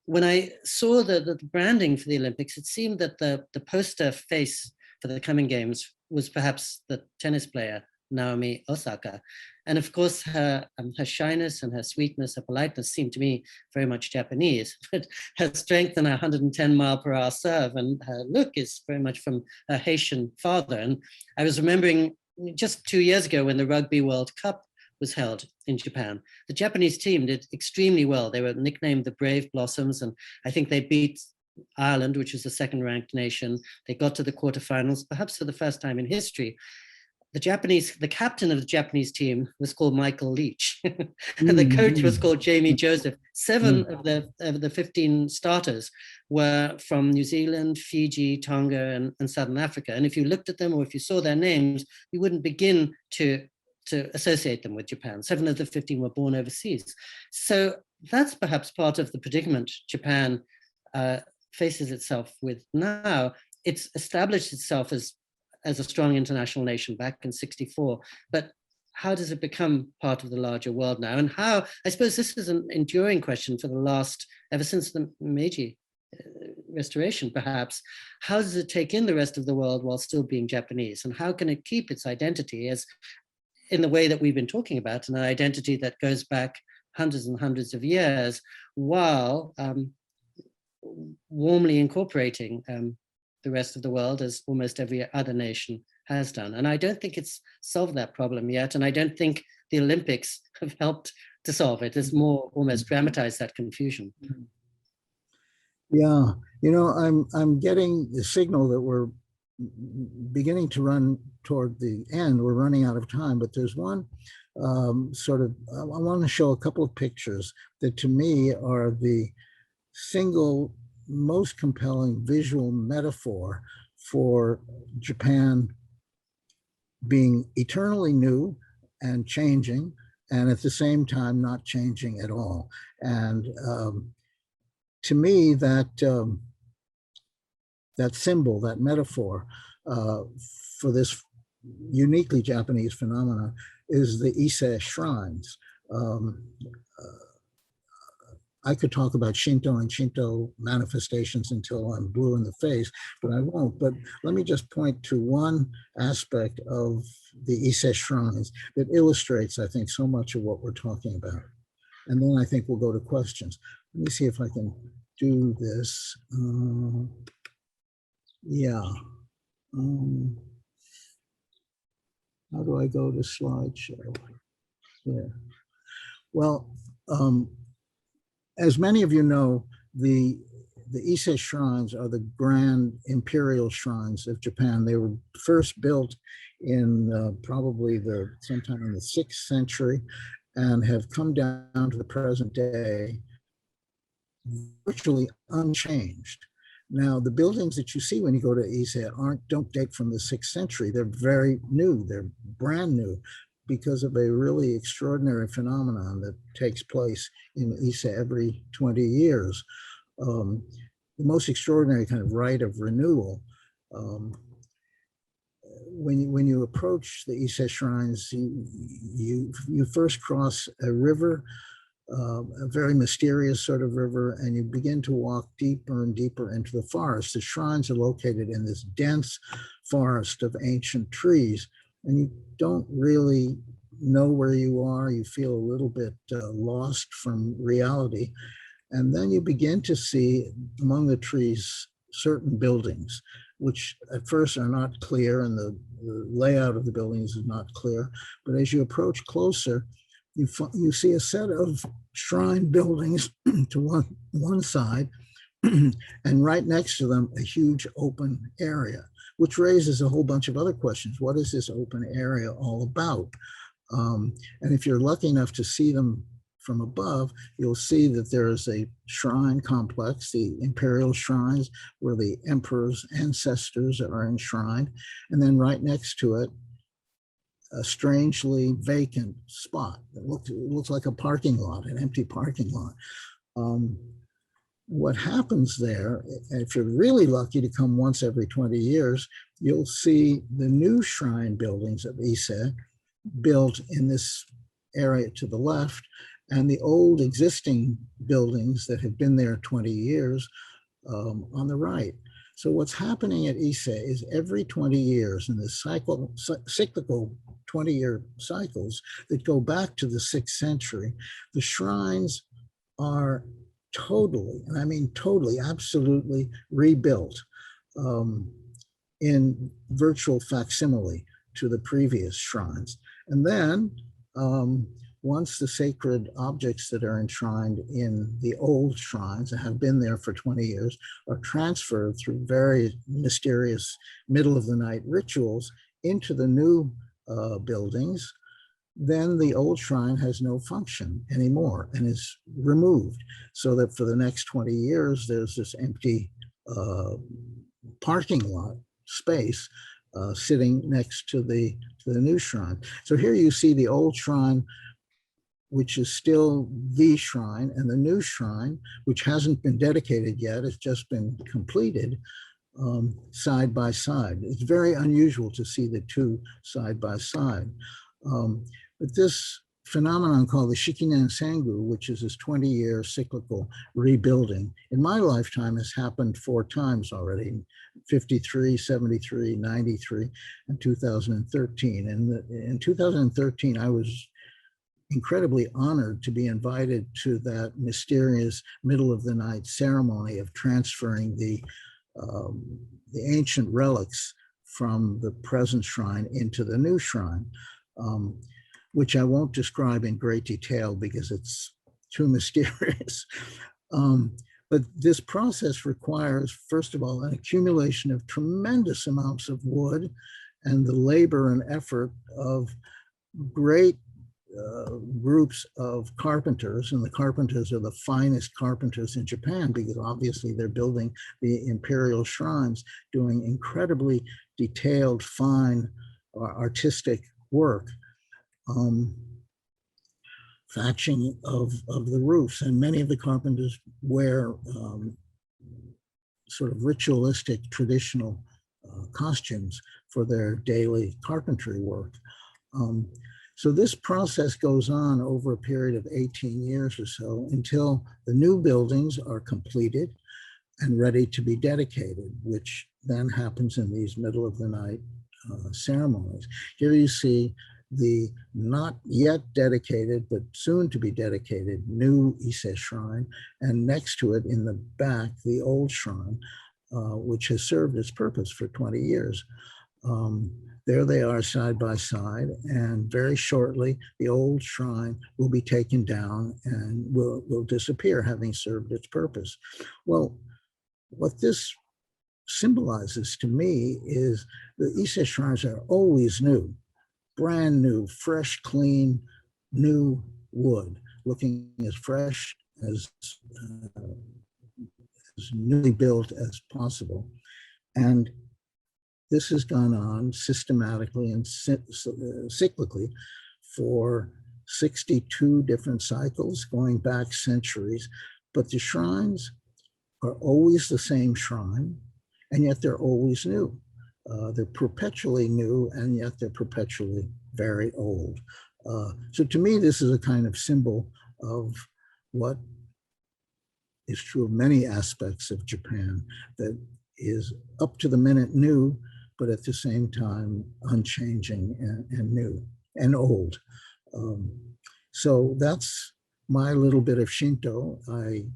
when I saw the branding for the Olympics, it seemed that the poster face for the coming games was perhaps the tennis player, Naomi Osaka. And of course, her shyness and her sweetness, her politeness seemed to me very much Japanese, but her strength and her 110-mile-per-hour serve and her look is very much from her Haitian father. And I was remembering just 2 years ago when the Rugby World Cup was held in Japan. The Japanese team did extremely well. They were nicknamed the Brave Blossoms, and I think they beat Ireland, which is the second-ranked nation. They got to the quarterfinals, perhaps for the first time in history. The captain of the Japanese team was called Michael Leach, and the coach was called Jamie Joseph. 7 of the 15 starters were from New Zealand, Fiji, Tonga, and Southern Africa. And if you looked at them or if you saw their names, you wouldn't begin to associate them with Japan. 7 of the 15 were born overseas. So that's perhaps part of the predicament Japan faces itself with now. It's established itself as a strong international nation back in '64, but how does it become part of the larger world now? And how, I suppose this is an enduring question for ever since the Meiji restoration, perhaps, how does it take in the rest of the world while still being Japanese? And how can it keep its identity as in the way that we've been talking about, an identity that goes back hundreds and hundreds of years, while warmly incorporating the rest of the world as almost every other nation has done. And I don't think it's solved that problem yet. And I don't think the Olympics have helped to solve it. It's more almost dramatized that confusion. Yeah, I'm getting the signal that we're beginning to run toward the end. We're running out of time, but there's one I want to show a couple of pictures that to me are the single most compelling visual metaphor for Japan being eternally new and changing, and at the same time not changing at all. And to me, that symbol, that metaphor for this uniquely Japanese phenomena is the Ise shrines. I could talk about Shinto and Shinto manifestations until I'm blue in the face, but I won't. But let me just point to one aspect of the Ise shrines that illustrates, I think, so much of what we're talking about. And then I think we'll go to questions. Let me see if I can do this. Yeah. How do I go to slideshow? Yeah. Well, as many of you know, the Ise shrines are the grand imperial shrines of Japan. They were first built in probably sometime in the 6th century and have come down to the present day virtually unchanged. Now, the buildings that you see when you go to Ise don't date from the 6th century. They're very new. They're brand new because of a really extraordinary phenomenon that takes place in Ise every 20 years. The most extraordinary kind of rite of renewal. When you approach the Ise shrines, you first cross a river, a very mysterious sort of river, and you begin to walk deeper and deeper into the forest. The shrines are located in this dense forest of ancient trees, and you don't really know where you are. You feel a little bit lost from reality. And then you begin to see among the trees certain buildings, which at first are not clear, and the layout of the buildings is not clear. But as you approach closer, you see a set of shrine buildings to one side, and right next to them, a huge open area, which raises a whole bunch of other questions. What is this open area all about? And if you're lucky enough to see them from above, you'll see that there is a shrine complex, the Imperial shrines, where the emperor's ancestors are enshrined. And then right next to it, a strangely vacant spot. It looks like a parking lot, an empty parking lot. What happens there, if you're really lucky to come once every 20 years, you'll see the new shrine buildings of Ise built in this area to the left, and the old existing buildings that have been there 20 years on the right. So what's happening at Ise is every 20 years in this cyclical 20-year cycles that go back to the 6th century, the shrines are totally, and I mean totally, absolutely rebuilt in virtual facsimile to the previous shrines. And then once the sacred objects that are enshrined in the old shrines that have been there for 20 years are transferred through very mysterious middle of the night rituals into the new buildings, then the old shrine has no function anymore and is removed, so that for the next 20 years, there's this empty parking lot space sitting next to the new shrine. So here you see the old shrine, which is still the shrine, and the new shrine, which hasn't been dedicated yet, it's just been completed, side by side. It's very unusual to see the two side by side. But this phenomenon called the Shikinen Sengu, which is this 20-year cyclical rebuilding, in my lifetime has happened 4 times already, 53, 73, 93, and 2013. And in 2013, I was incredibly honored to be invited to that mysterious middle of the night ceremony of transferring the ancient relics from the present shrine into the new shrine, which I won't describe in great detail because it's too mysterious. But this process requires, first of all, an accumulation of tremendous amounts of wood and the labor and effort of great groups of carpenters, and the carpenters are the finest carpenters in Japan because obviously they're building the imperial shrines, doing incredibly detailed, fine, artistic work, thatching of the roofs. And many of the carpenters wear sort of ritualistic, traditional costumes for their daily carpentry work. So this process goes on over a period of 18 years or so until the new buildings are completed and ready to be dedicated, which then happens in these middle of the night ceremonies. Here you see the not yet dedicated, but soon to be dedicated new Ise shrine, and next to it in the back, the old shrine, which has served its purpose for 20 years. There they are side by side, and very shortly, the old shrine will be taken down and will disappear, having served its purpose. Well, what this symbolizes to me is the Ise shrines are always new, brand new, fresh, clean, new wood, looking as fresh as newly built as possible. And this has gone on systematically and cyclically for 62 different cycles going back centuries. But the shrines are always the same shrine, and yet they're always new. They're perpetually new, and yet they're perpetually very old. So to me, this is a kind of symbol of what is true of many aspects of Japan, that is up to the minute new, but at the same time unchanging and new and old. So that's my little bit of Shinto. I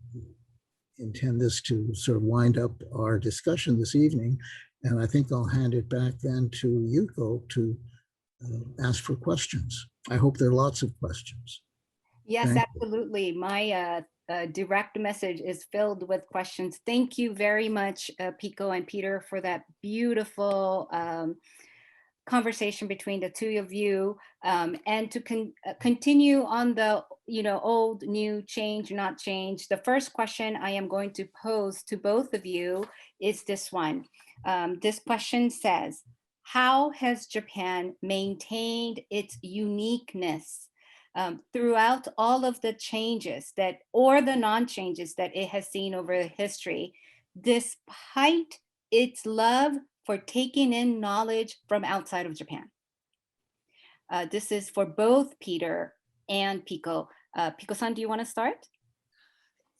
intend this to sort of wind up our discussion this evening, and I think I'll hand it back then to Yuko to ask for questions. I hope there are lots of questions. Yes, absolutely. My direct message is filled with questions. Thank you very much, Pico and Peter, for that beautiful conversation between the two of you, and to continue on the old, new, change, not change. The first question I am going to pose to both of you is this one. This question says, how has Japan maintained its uniqueness throughout all of the changes or the non-changes that it has seen over history, despite its love for taking in knowledge from outside of Japan? This is for both Peter and Pico. Pico-san, do you want to start?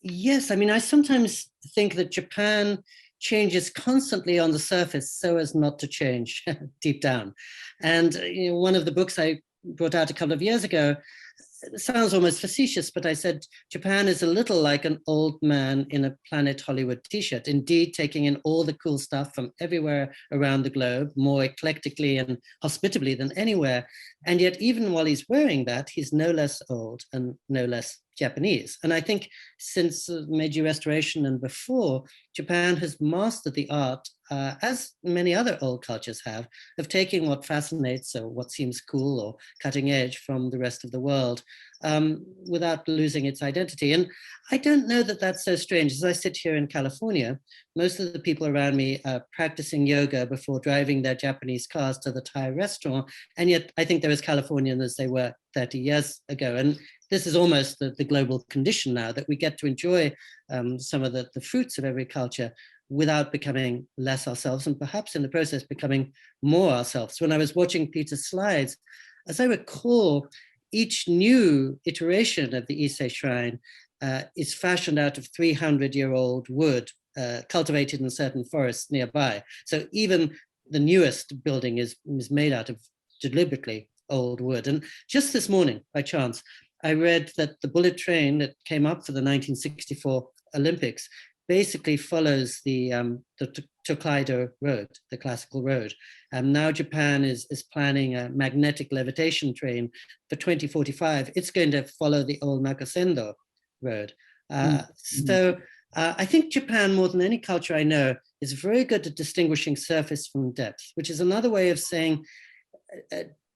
Yes, I mean, I sometimes think that Japan changes constantly on the surface so as not to change deep down. And one of the books I brought out a couple of years ago, it sounds almost facetious, but I said, Japan is a little like an old man in a Planet Hollywood t-shirt, indeed taking in all the cool stuff from everywhere around the globe, more eclectically and hospitably than anywhere. And yet, even while he's wearing that, he's no less old and no less Japanese. And I think since the Meiji Restoration and before, Japan has mastered the art, as many other old cultures have, of taking what fascinates or what seems cool or cutting edge from the rest of the world, without losing its identity. And I don't know that that's so strange. As I sit here in California, most of the people around me are practicing yoga before driving their Japanese cars to the Thai restaurant. And yet I think they're as Californian as they were 30 years ago. And this is almost the global condition now, that we get to enjoy some of the fruits of every culture without becoming less ourselves, and perhaps in the process becoming more ourselves. When I was watching Peter's slides, as I recall, each new iteration of the Ise Shrine is fashioned out of 300-year-old wood, cultivated in certain forests nearby. So even the newest building is made out of deliberately old wood. And just this morning, by chance, I read that the bullet train that came up for the 1964 Olympics basically follows the Tokaido Road, the classical road. Now Japan is planning a magnetic levitation train for 2045. It's going to follow the old Nakasendo Road. So I think Japan, more than any culture I know, is very good at distinguishing surface from depth, which is another way of saying,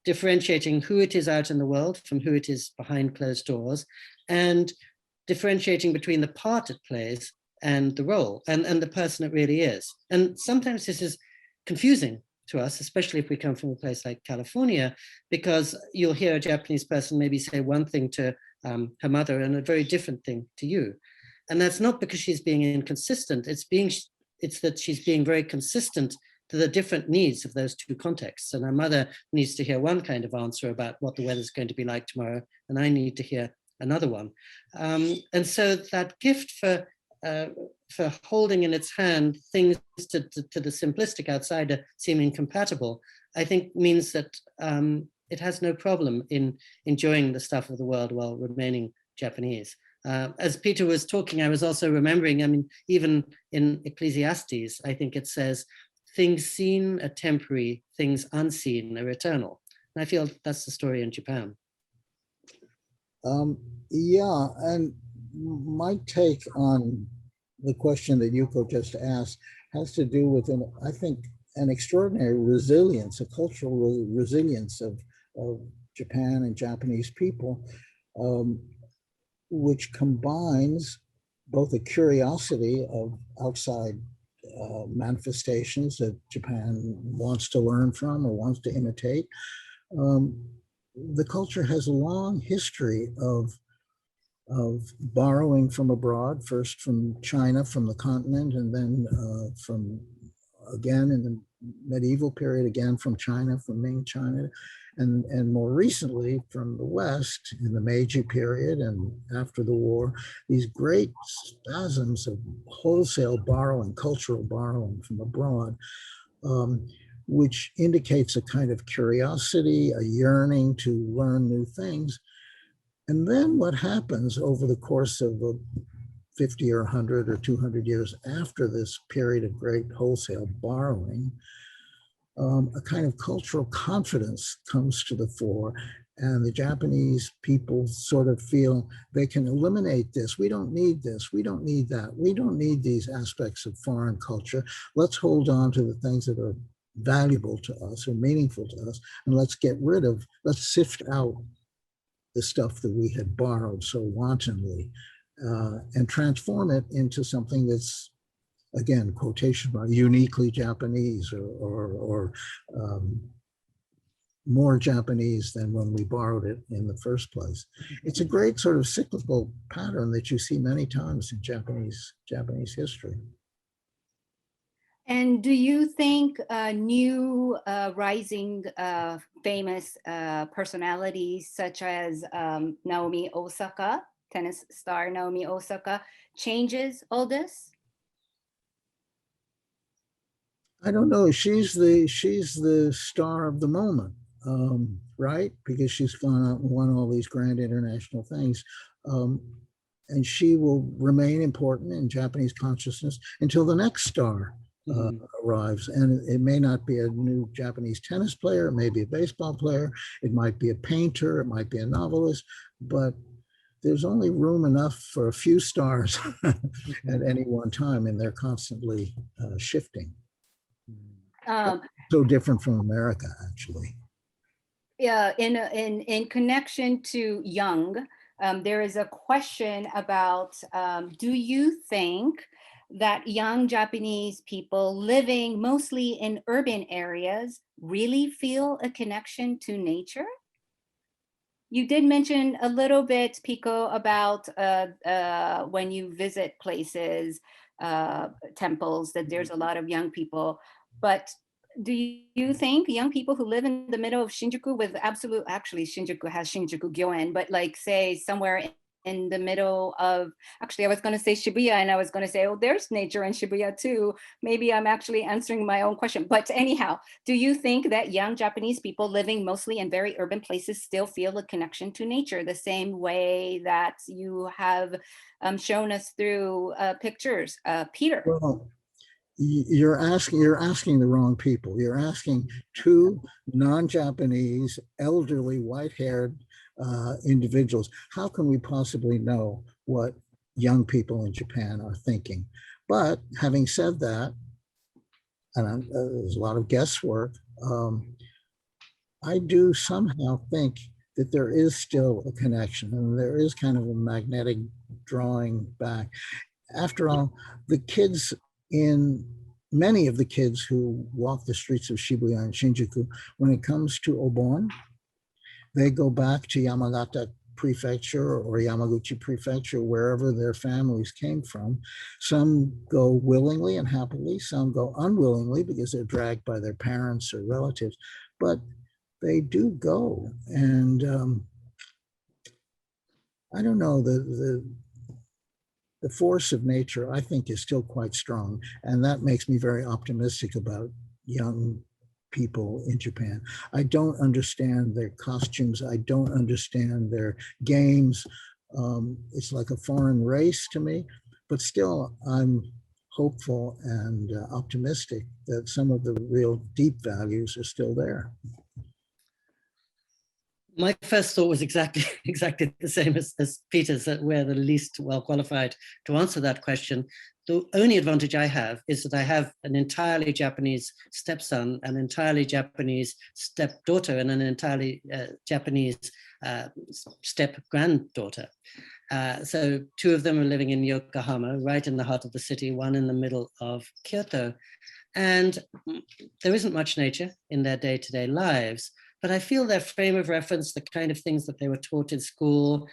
differentiating who it is out in the world from who it is behind closed doors, and differentiating between the part it plays and the role and the person it really is. And sometimes this is confusing to us, especially if we come from a place like California, because you'll hear a Japanese person maybe say one thing to her mother and a very different thing to you. And that's not because she's being inconsistent, it's that she's being very consistent to the different needs of those two contexts. And my mother needs to hear one kind of answer about what the weather's going to be like tomorrow, and I need to hear another one. And so that gift for holding in its hand things to the simplistic outsider seem incompatible, I think means that it has no problem in enjoying the stuff of the world while remaining Japanese. As Peter was talking, I was also remembering, I mean, even in Ecclesiastes, I think it says, things seen are temporary, things unseen are eternal. And I feel that's the story in Japan. Yeah, and my take on the question that Yuko just asked has to do with, I think, an extraordinary resilience, a cultural resilience of Japan and Japanese people, which combines both a curiosity of outside manifestations that Japan wants to learn from or wants to imitate. The culture has a long history of borrowing from abroad, first from China, from the continent, and then from, again, in the medieval period, again from China, from Ming China, and more recently from the West in the Meiji period and after the war, these great spasms of wholesale borrowing, cultural borrowing from abroad, which indicates a kind of curiosity, a yearning to learn new things. And then what happens over the course of 50 or 100 or 200 years after this period of great wholesale borrowing, a kind of cultural confidence comes to the fore, and the Japanese people sort of feel they can eliminate this. We don't need this. We don't need that. We don't need these aspects of foreign culture. Let's hold on to the things that are valuable to us or meaningful to us, and let's sift out the stuff that we had borrowed so wantonly and transform it into something that's, again, quotation mark, uniquely Japanese or more Japanese than when we borrowed it in the first place. It's a great sort of cyclical pattern that you see many times in Japanese history. And do you think new rising famous personalities such as Naomi Osaka, tennis star Naomi Osaka, changes all this? I don't know. She's the star of the moment, right? Because she's gone out and won all these grand international things. And she will remain important in Japanese consciousness until the next star arrives. And it may not be a new Japanese tennis player, it may be a baseball player, it might be a painter, it might be a novelist, but there's only room enough for a few stars at any one time, and they're constantly shifting. So different from America, actually. Yeah, in connection to Young, there is a question about, do you think that young Japanese people living mostly in urban areas really feel a connection to nature? You did mention a little bit, Pico, about when you visit places, temples, that there's a lot of young people, but do you think young people who live in the middle of Shinjuku with actually Shinjuku has Shinjuku Gyoen, but like say somewhere in the middle of, actually I was going to say Shibuya and I was going to say, oh, there's nature in Shibuya too. Maybe I'm actually answering my own question. But anyhow, do you think that young Japanese people living mostly in very urban places still feel a connection to nature the same way that you have shown us through pictures? Peter. Well, you're asking the wrong people. You're asking two non-Japanese, elderly, white-haired individuals. How can we possibly know what young people in Japan are thinking? But having said that, and there's a lot of guesswork, I do somehow think that there is still a connection, and there is kind of a magnetic drawing back. After all, many of the kids who walk the streets of Shibuya and Shinjuku, when it comes to Obon, they go back to Yamagata Prefecture or Yamaguchi Prefecture, wherever their families came from. Some go willingly and happily, some go unwillingly because they're dragged by their parents or relatives, but they do go. And I don't know, the force of nature, I think, is still quite strong. And that makes me very optimistic about young people in Japan. I don't understand their costumes. I don't understand their games. It's like a foreign race to me, but still I'm hopeful and optimistic that some of the real deep values are still there. My first thought was exactly the same as Peter's, that we're the least well qualified to answer that question. The only advantage I have is that I have an entirely Japanese stepson, an entirely Japanese stepdaughter, and an entirely Japanese step-granddaughter. So two of them are living in Yokohama, right in the heart of the city, one in the middle of Kyoto. And there isn't much nature in their day-to-day lives, but I feel their frame of reference, the kind of things that they were taught in school,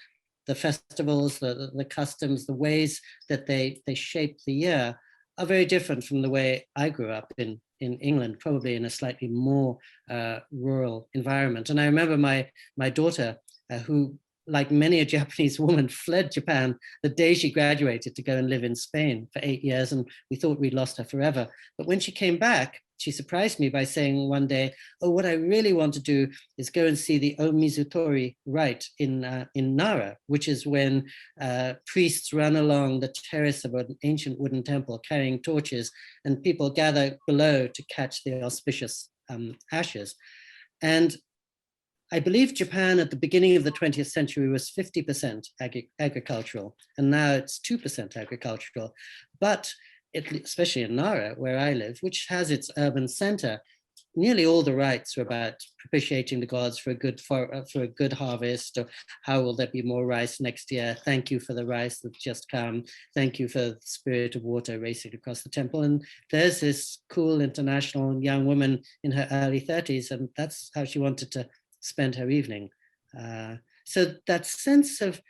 the festivals, the customs, the ways that they shape the year are very different from the way I grew up in England, probably in a slightly more rural environment. And I remember my daughter, who, like many a Japanese woman, fled Japan the day she graduated to go and live in Spain for 8 years, and we thought we'd lost her forever. But when she came back, she surprised me by saying one day, "Oh, what I really want to do is go and see the Omizutori rite in Nara," which is when priests run along the terrace of an ancient wooden temple carrying torches, and people gather below to catch the auspicious ashes. And I believe Japan at the beginning of the 20th century was 50% agricultural, and now it's 2% agricultural. But especially in Nara, where I live, which has its urban center, nearly all the rites are about propitiating the gods for a good harvest, or how will there be more rice next year? Thank you for the rice that's just come. Thank you for the spirit of water racing across the temple. And there's this cool international young woman in her early 30s, and that's how she wanted to spend her evening. So that sense of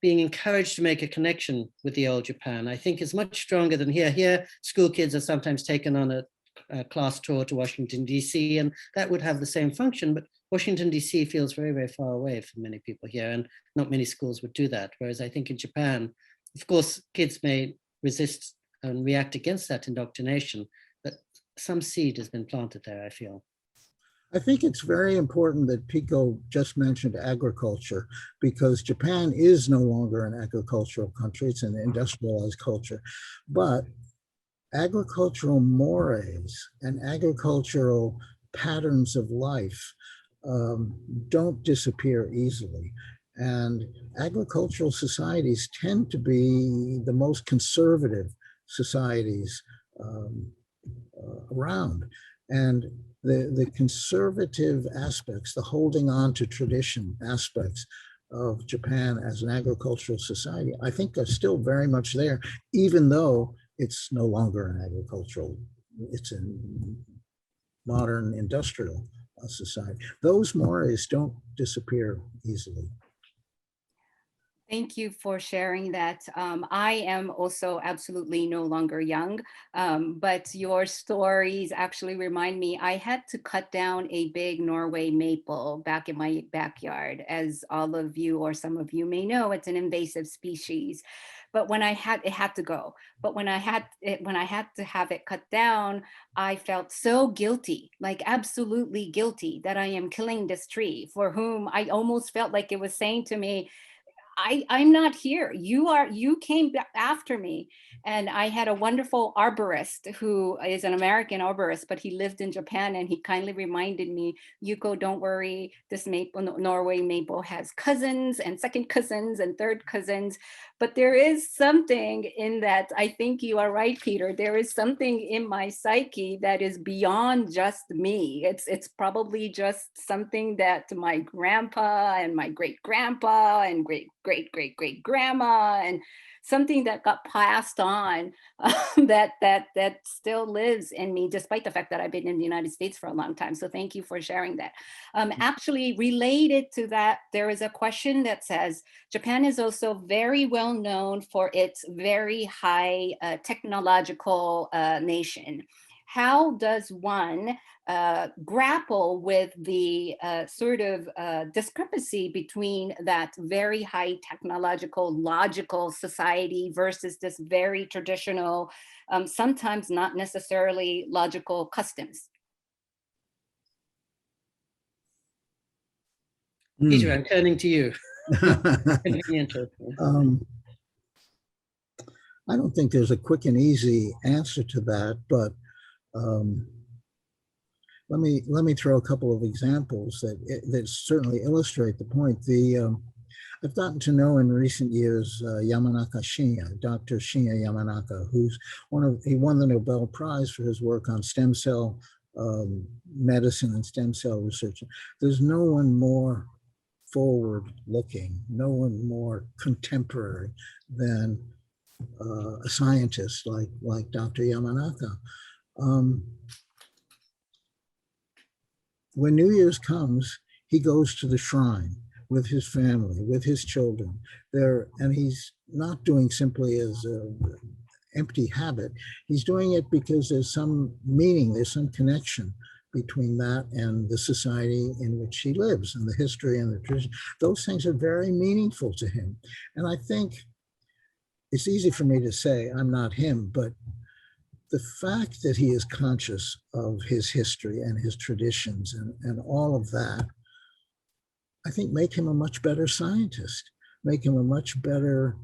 being encouraged to make a connection with the old Japan, I think, is much stronger than here. Here, school kids are sometimes taken on a class tour to Washington, D.C., and that would have the same function, but Washington, D.C. feels very, very far away from many people here, and not many schools would do that. Whereas I think in Japan, of course, kids may resist and react against that indoctrination, but some seed has been planted there, I feel. I think it's very important that Pico just mentioned agriculture, because Japan is no longer an agricultural country, it's an industrialized culture. But agricultural mores and agricultural patterns of life don't disappear easily. And agricultural societies tend to be the most conservative societies around. And the conservative aspects, the holding on to tradition aspects of Japan as an agricultural society, I think are still very much there, even though it's no longer an agricultural, it's a modern industrial society. Those mores don't disappear easily. Thank you for sharing that. I am also absolutely no longer young, but your stories actually remind me, I had to cut down a big Norway maple back in my backyard. As all of you or some of you may know, it's an invasive species. But when it had to go. But when I had to have it cut down, I felt so guilty, like absolutely guilty, that I am killing this tree, for whom I almost felt like it was saying to me, I'm not here. You came after me. And I had a wonderful arborist who is an American arborist, but he lived in Japan, and he kindly reminded me, Yuko, don't worry, this maple, Norway maple, has cousins and second cousins and third cousins. But there is something in that, I think you are right, Peter, there is something in my psyche that is beyond just me. It's probably just something that my grandpa and my great grandpa and great great great great grandma and something that got passed on, that still lives in me, despite the fact that I've been in the United States for a long time. So thank you for sharing that. Actually, related to that, there is a question that says, Japan is also very well known for its very high technological nation. How does one grapple with the sort of discrepancy between that very high technological, logical society versus this very traditional, sometimes not necessarily logical customs? Peter, I'm turning to you. I don't think there's a quick and easy answer to that, but let me throw a couple of examples that certainly illustrate the point. I've gotten to know in recent years Yamanaka Shinya, Dr. Shinya Yamanaka, he won the Nobel Prize for his work on stem cell medicine and stem cell research. There's no one more forward-looking, no one more contemporary than a scientist like Dr. Yamanaka. When New Year's comes, he goes to the shrine with his family, with his children there, and he's not doing simply as an empty habit. He's doing it because there's some meaning, there's some connection between that and the society in which he lives and the history and the tradition. Those things are very meaningful to him. And I think it's easy for me to say I'm not him, but the fact that he is conscious of his history and his traditions and all of that, I think make him a much better scientist, make him a much better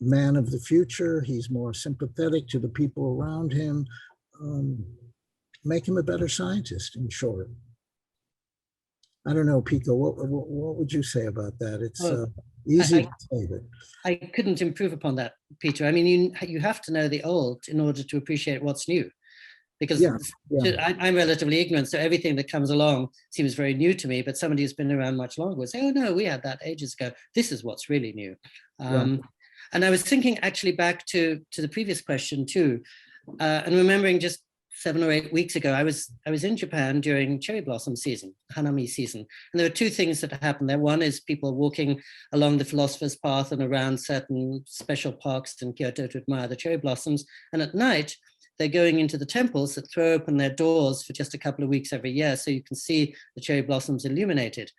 man of the future. He's more sympathetic to the people around him, make him a better scientist, in short. I don't know, Pico, what would you say about that? It's easy to say, but I couldn't improve upon that, Peter. I mean, you have to know the old in order to appreciate what's new, because I'm relatively ignorant, so everything that comes along seems very new to me, but somebody who's been around much longer would say, oh no, we had that ages ago. This is what's really new. And I was thinking actually back to the previous question too, and remembering just 7 or 8 weeks ago, I was in Japan during cherry blossom season, hanami season. And there were two things that happened there. One is people walking along the philosopher's path and around certain special parks in Kyoto to admire the cherry blossoms. And at night, they're going into the temples that throw open their doors for just a couple of weeks every year, so you can see the cherry blossoms illuminated.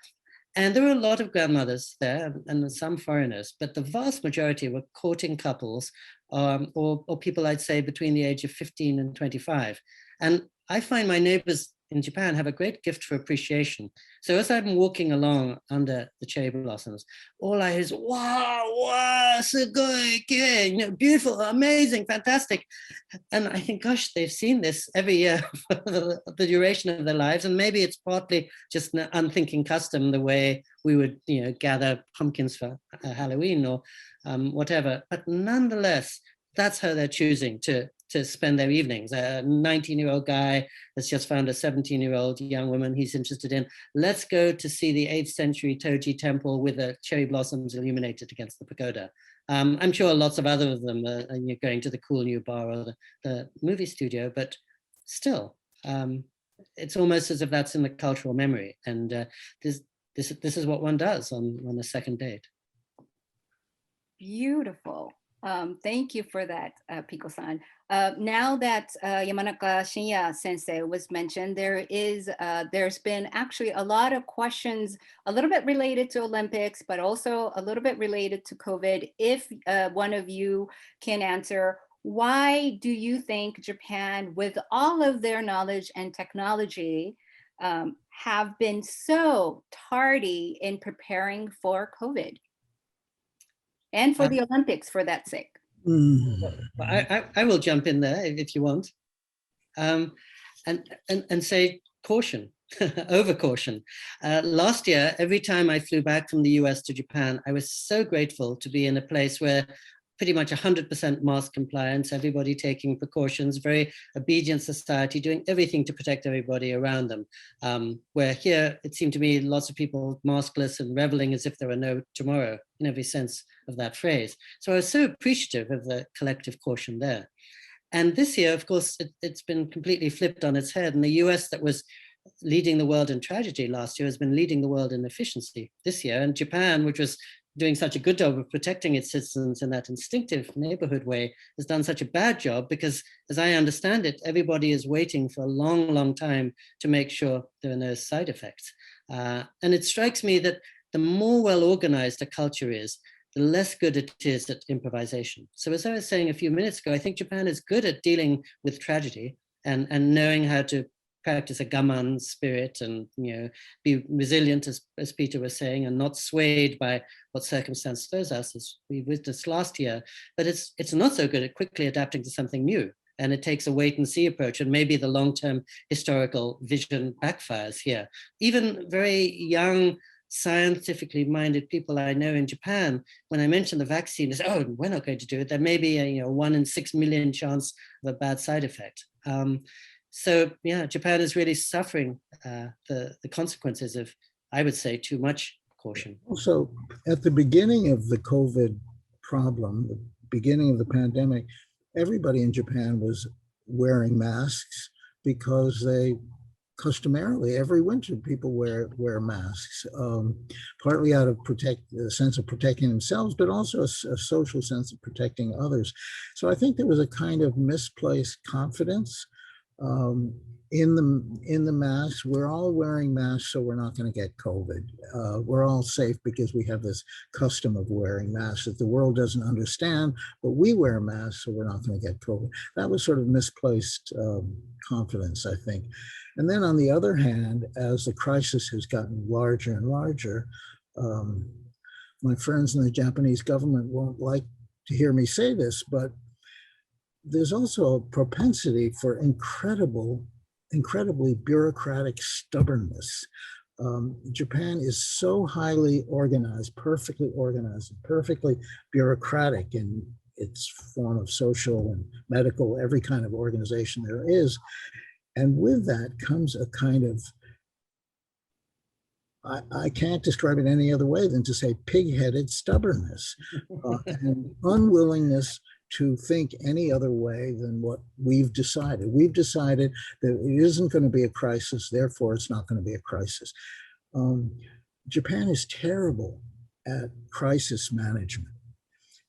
And there were a lot of grandmothers there and some foreigners, but the vast majority were courting couples or people I'd say between the age of 15 and 25. And I find my neighbors in Japan have a great gift for appreciation. So as I'm walking along under the cherry blossoms, all I hear is, wow, wow, sugoi, you know, beautiful, amazing, fantastic. And I think, gosh, they've seen this every year for the duration of their lives. And maybe it's partly just an unthinking custom, the way we would, you know, gather pumpkins for Halloween or whatever. But nonetheless, that's how they're choosing to spend their evenings. A 19-year-old guy has just found a 17-year-old young woman he's interested in. Let's go to see the 8th century Toji temple with the cherry blossoms illuminated against the pagoda. I'm sure lots of other of them are going to the cool new bar or the movie studio, but still, it's almost as if that's in the cultural memory. And this is what one does on a second date. Beautiful. Thank you for that, Pico-san. Now that Yamanaka Shinya sensei was mentioned, there's been actually a lot of questions, a little bit related to Olympics, but also a little bit related to COVID. If one of you can answer, why do you think Japan, with all of their knowledge and technology, have been so tardy in preparing for COVID? And for the Olympics, for that sake. I will jump in there if you want, and say caution, over caution. Last year, every time I flew back from the US to Japan, I was so grateful to be in a place where pretty much 100% mask compliance, everybody taking precautions, very obedient society, doing everything to protect everybody around them. Where here, it seemed to me, lots of people maskless and reveling as if there were no tomorrow, in every sense of that phrase. So I was so appreciative of the collective caution there. And this year, of course, it's been completely flipped on its head. And the US, that was leading the world in tragedy last year, has been leading the world in efficiency this year. And Japan, which was doing such a good job of protecting its citizens in that instinctive neighborhood way, has done such a bad job because, as I understand it, everybody is waiting for a long, long time to make sure there are no side effects. And it strikes me that the more well-organized a culture is, the less good it is at improvisation. So as I was saying a few minutes ago, I think Japan is good at dealing with tragedy and knowing how to practice a gaman spirit and be resilient, as Peter was saying, and not swayed by what circumstance throws us, as we witnessed last year. But it's not so good at quickly adapting to something new. And it takes a wait and see approach, and maybe the long-term historical vision backfires here. Even very young, scientifically minded people I know in Japan, when I mention the vaccine, they say, oh, we're not going to do it. There may be a 1 in 6 million chance of a bad side effect. So yeah, Japan is really suffering the consequences of, I would say, too much caution. Also, at the beginning of the COVID problem, the beginning of the pandemic, everybody in Japan was wearing masks because they customarily, every winter, people wear masks, partly out of a sense of protecting themselves, but also a social sense of protecting others. So I think there was a kind of misplaced confidence in the masks. We're all wearing masks, so we're not going to get COVID. We're all safe because we have this custom of wearing masks that the world doesn't understand, but we wear masks, so we're not going to get COVID. That was sort of misplaced confidence, I think. And then on the other hand, as the crisis has gotten larger and larger, my friends in the Japanese government won't like to hear me say this, but there's also a propensity for incredibly bureaucratic stubbornness. Japan is so highly organized, perfectly bureaucratic in its form of social and medical, every kind of organization there is. And with that comes a kind of, I can't describe it any other way than to say pig-headed stubbornness and unwillingness to think any other way than what we've decided. We've decided that it isn't going to be a crisis, therefore it's not going to be a crisis. Japan is terrible at crisis management,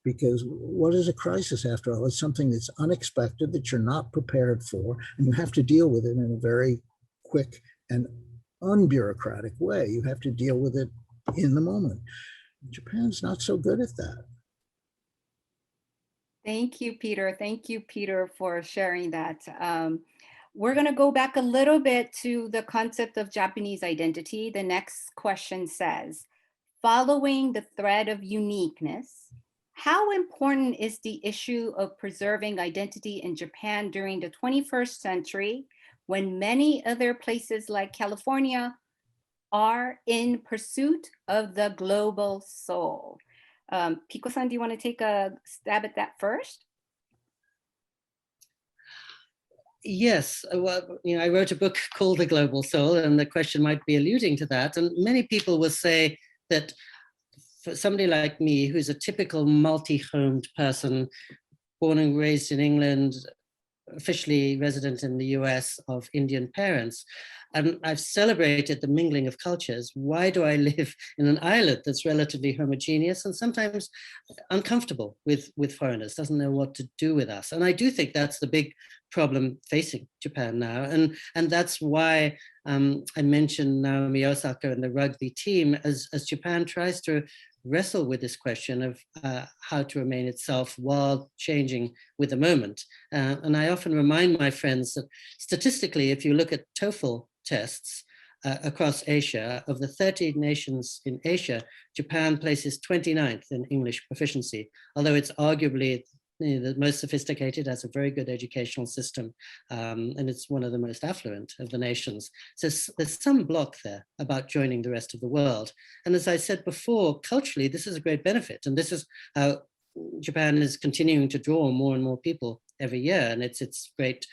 because what is a crisis after all? It's something that's unexpected, that you're not prepared for, and you have to deal with it in a very quick and unbureaucratic way. You have to deal with it in the moment. Japan's not so good at that. Thank you, Peter. Thank you, Peter, for sharing that. We're going to go back a little bit to the concept of Japanese identity. The next question says, following the thread of uniqueness, how important is the issue of preserving identity in Japan during the 21st century, when many other places like California are in pursuit of the global soul? Pico-san, do you want to take a stab at that first? Yes, well, I wrote a book called The Global Soul, and the question might be alluding to that. And many people will say that for somebody like me, who's a typical multi-homed person, born and raised in England, officially resident in the US, of Indian parents, and I've celebrated the mingling of cultures. Why do I live in an island that's relatively homogeneous and sometimes uncomfortable with foreigners, doesn't know what to do with us? And I do think that's the big problem facing Japan now. And that's why I mentioned Naomi Osaka and the rugby team as Japan tries to wrestle with this question of how to remain itself while changing with the moment. And I often remind my friends that statistically, if you look at TOEFL tests across Asia, of the 30 nations in Asia, Japan places 29th in English proficiency, although it's arguably the most sophisticated, has a very good educational system, and it's one of the most affluent of the nations. So there's some block there about joining the rest of the world. And as I said before, culturally, this is a great benefit. And this is how Japan is continuing to draw more and more people every year, and it's its great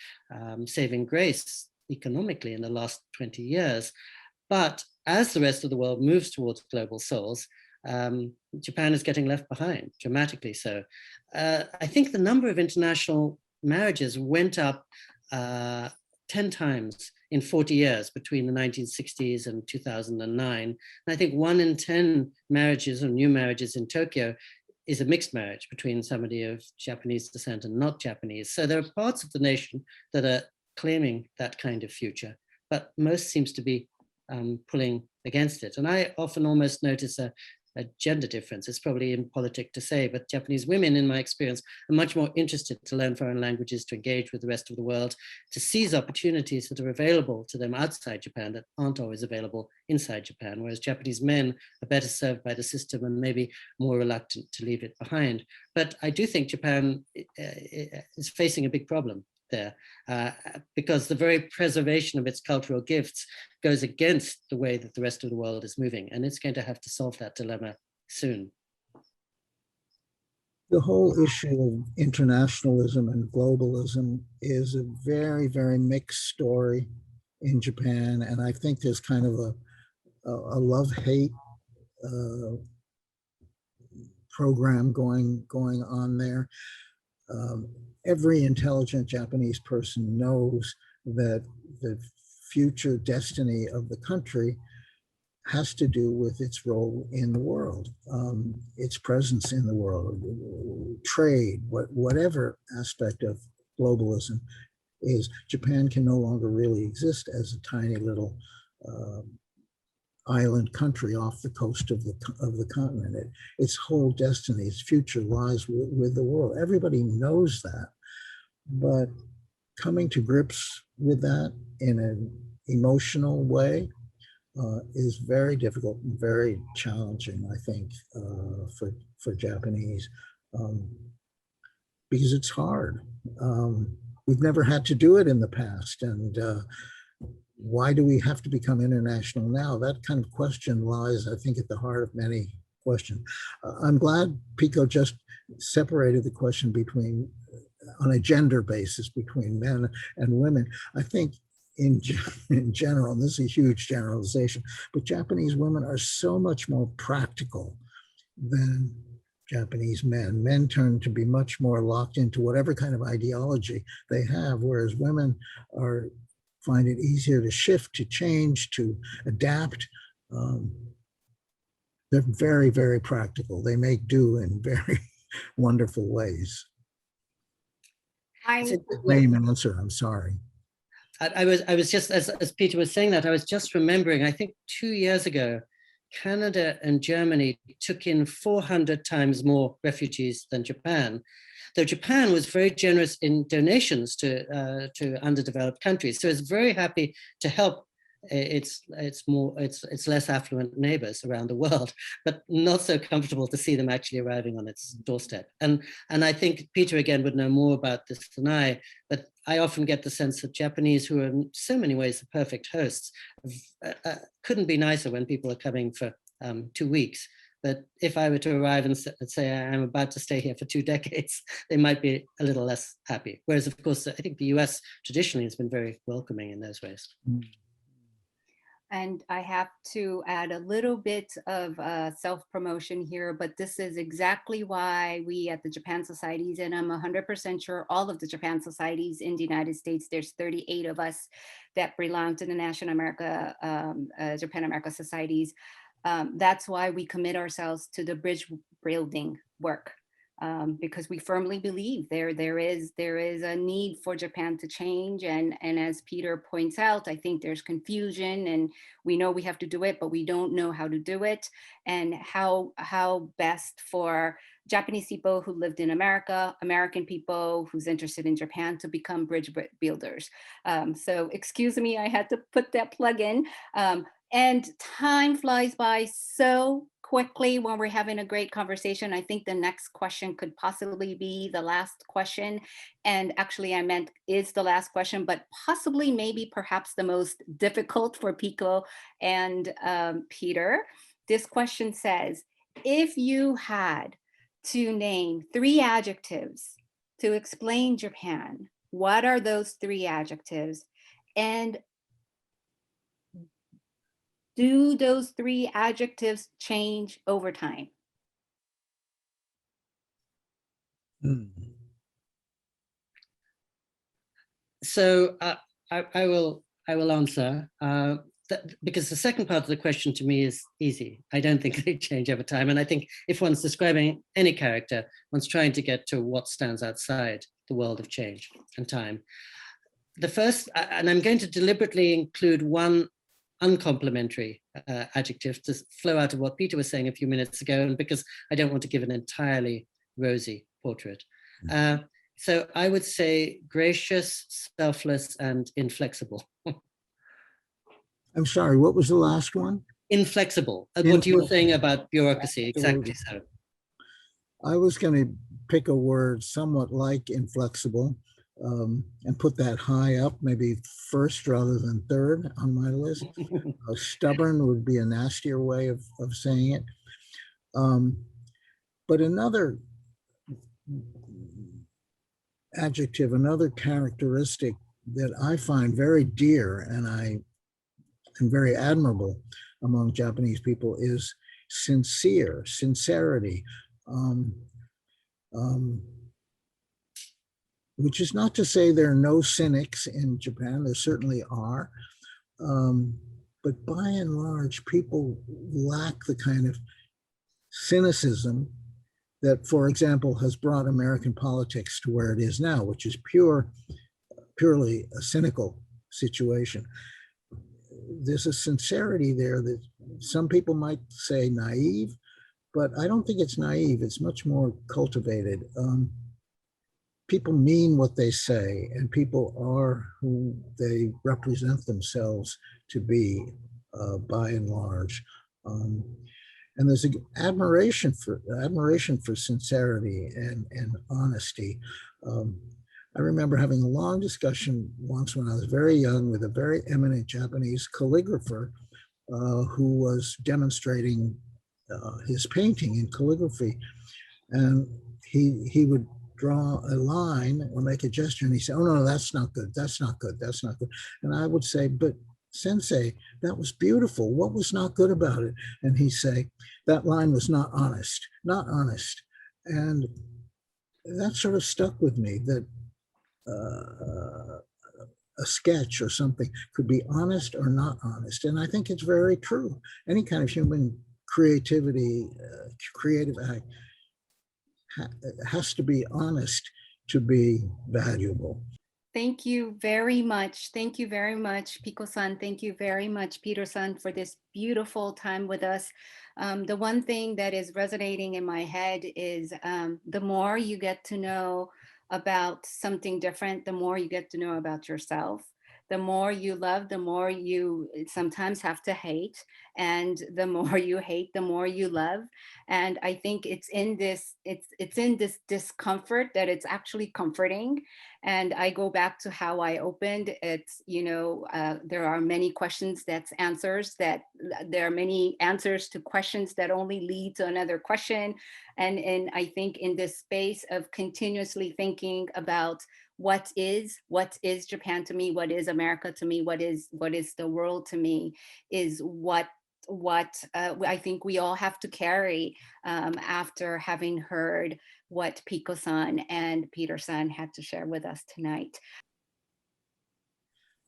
saving grace economically in the last 20 years. But as the rest of the world moves towards global souls, Japan is getting left behind, dramatically so. I think the number of international marriages went up 10 times in 40 years between the 1960s and 2009. And I think 1 in 10 marriages or new marriages in Tokyo is a mixed marriage between somebody of Japanese descent and not Japanese. So there are parts of the nation that are claiming that kind of future, but most seems to be pulling against it. And I often almost notice a gender difference. It's probably impolitic to say, but Japanese women, in my experience, are much more interested to learn foreign languages, to engage with the rest of the world, to seize opportunities that are available to them outside Japan that aren't always available inside Japan, whereas Japanese men are better served by the system and maybe more reluctant to leave it behind. But I do think Japan is facing a big problem there, because the very preservation of its cultural gifts goes against the way that the rest of the world is moving, and it's going to have to solve that dilemma soon. The whole issue of internationalism and globalism is a very, very mixed story in Japan, and I think there's kind of a love-hate program going on there. Every intelligent Japanese person knows that the future destiny of the country has to do with its role in the world, its presence in the world, trade, whatever aspect of globalism is. Japan can no longer really exist as a tiny little island country off the coast of the continent. Its whole destiny, its future lies with the world. Everybody knows that, but coming to grips with that in an emotional way is very difficult and very challenging, I think, for Japanese, because it's hard. We've never had to do it in the past, and why do we have to become international now? That kind of question lies, I think, at the heart of many questions. I'm glad Pico just separated the question between, on a gender basis, between men and women. I think in general, and this is a huge generalization, but Japanese women are so much more practical than Japanese men. Men tend to be much more locked into whatever kind of ideology they have, whereas women find it easier to shift, to change, to adapt. They're very, very practical. They make do in very wonderful ways. It's a lame answer, I'm sorry. I was just, as Peter was saying that, I was just remembering, I think 2 years ago, Canada and Germany took in 400 times more refugees than Japan, though Japan was very generous in donations to underdeveloped countries. So it's very happy to help its less affluent neighbors around the world, but not so comfortable to see them actually arriving on its doorstep. And I think Peter again would know more about this than I, but I often get the sense that Japanese, who are in so many ways the perfect hosts, couldn't be nicer when people are coming for 2 weeks. But if I were to arrive and say I'm about to stay here for 2 decades, they might be a little less happy. Whereas, of course, I think the US traditionally has been very welcoming in those ways. And I have to add a little bit of self-promotion here, but this is exactly why we at the Japan Societies, and I'm 100% sure all of the Japan Societies in the United States, there's 38 of us that belong to the National America, Japan America Societies. That's why we commit ourselves to the bridge building work. Because we firmly believe there is a need for Japan to change, and as Peter points out, I think there's confusion, and we know we have to do it, but we don't know how to do it, and how best for Japanese people who lived in America, American people who's interested in Japan to become bridge builders. So excuse me, I had to put that plug in. And time flies by so quickly when we're having a great conversation. I think the next question could possibly be the last question. And actually I meant is the last question, but possibly maybe perhaps the most difficult for Pico and Peter. This question says, if you had to name 3 adjectives to explain Japan. What are those 3 adjectives? And do those 3 adjectives change over time? So I will answer because the second part of the question to me is easy. I don't think they change over time. And I think if one's describing any character, one's trying to get to what stands outside the world of change and time. The first, and I'm going to deliberately include one uncomplimentary adjective to flow out of what Peter was saying a few minutes ago, and because I don't want to give an entirely rosy portrait. So I would say gracious, selfless, and inflexible. I'm sorry, what was the last one? Inflexible. What you were saying about bureaucracy, exactly so. I was going to pick a word somewhat like inflexible and put that high up, maybe first rather than third on my list. Stubborn would be a nastier way of saying it. But another adjective, another characteristic that I find very dear and very admirable among Japanese people is sincerity, which is not to say there are no cynics in Japan. There certainly are. But by and large, people lack the kind of cynicism that, for example, has brought American politics to where it is now, which is purely a cynical situation. There's a sincerity there that some people might say naive, but I don't think it's naive. It's much more cultivated. People mean what they say, and people are who they represent themselves to be, by and large. And there's an admiration for sincerity and honesty. I remember having a long discussion once when I was very young with a very eminent Japanese calligrapher who was demonstrating his painting in calligraphy. And he would draw a line or make a gesture and he said, "Oh, no, that's not good. That's not good. That's not good." And I would say, "But Sensei, that was beautiful. What was not good about it?" And he'd say, "That line was not honest, not honest." And that sort of stuck with me, that a sketch or something could be honest or not honest. And I think it's very true. Any kind of human creativity, creative act has to be honest to be valuable. Thank you very much. Thank you very much, Pico-san. Thank you very much, Peter-san, for this beautiful time with us. The one thing that is resonating in my head is the more you get to know about something different, the more you get to know about yourself. The more you love, the more you sometimes have to hate. And the more you hate, the more you love. And I think it's in this discomfort that it's actually comforting. And I go back to how I opened. It's, there are many questions that's answers, that there are many answers to questions that only lead to another question. And I think in this space of continuously thinking about what is Japan to me, what is America to me, what is the world to me, is what I think we all have to carry after having heard what Pico-san and Peter-san had to share with us tonight.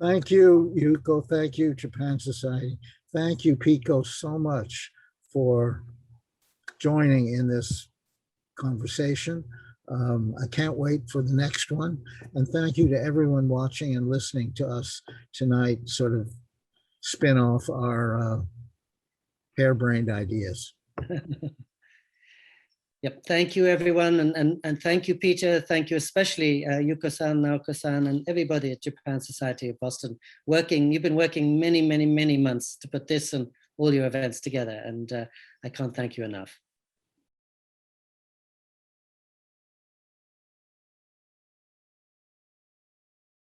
Thank you, Yuko. Thank you, Japan Society. Thank you, Pico, so much for joining in this conversation. I can't wait for the next one. And thank you to everyone watching and listening to us tonight, sort of spin off our harebrained ideas. Yep. Thank you, everyone. And thank you, Peter. Thank you, especially Yuko-san, Naoko-san, and everybody at Japan Society of Boston. You've been working many, many, many months to put this and all your events together. And I can't thank you enough.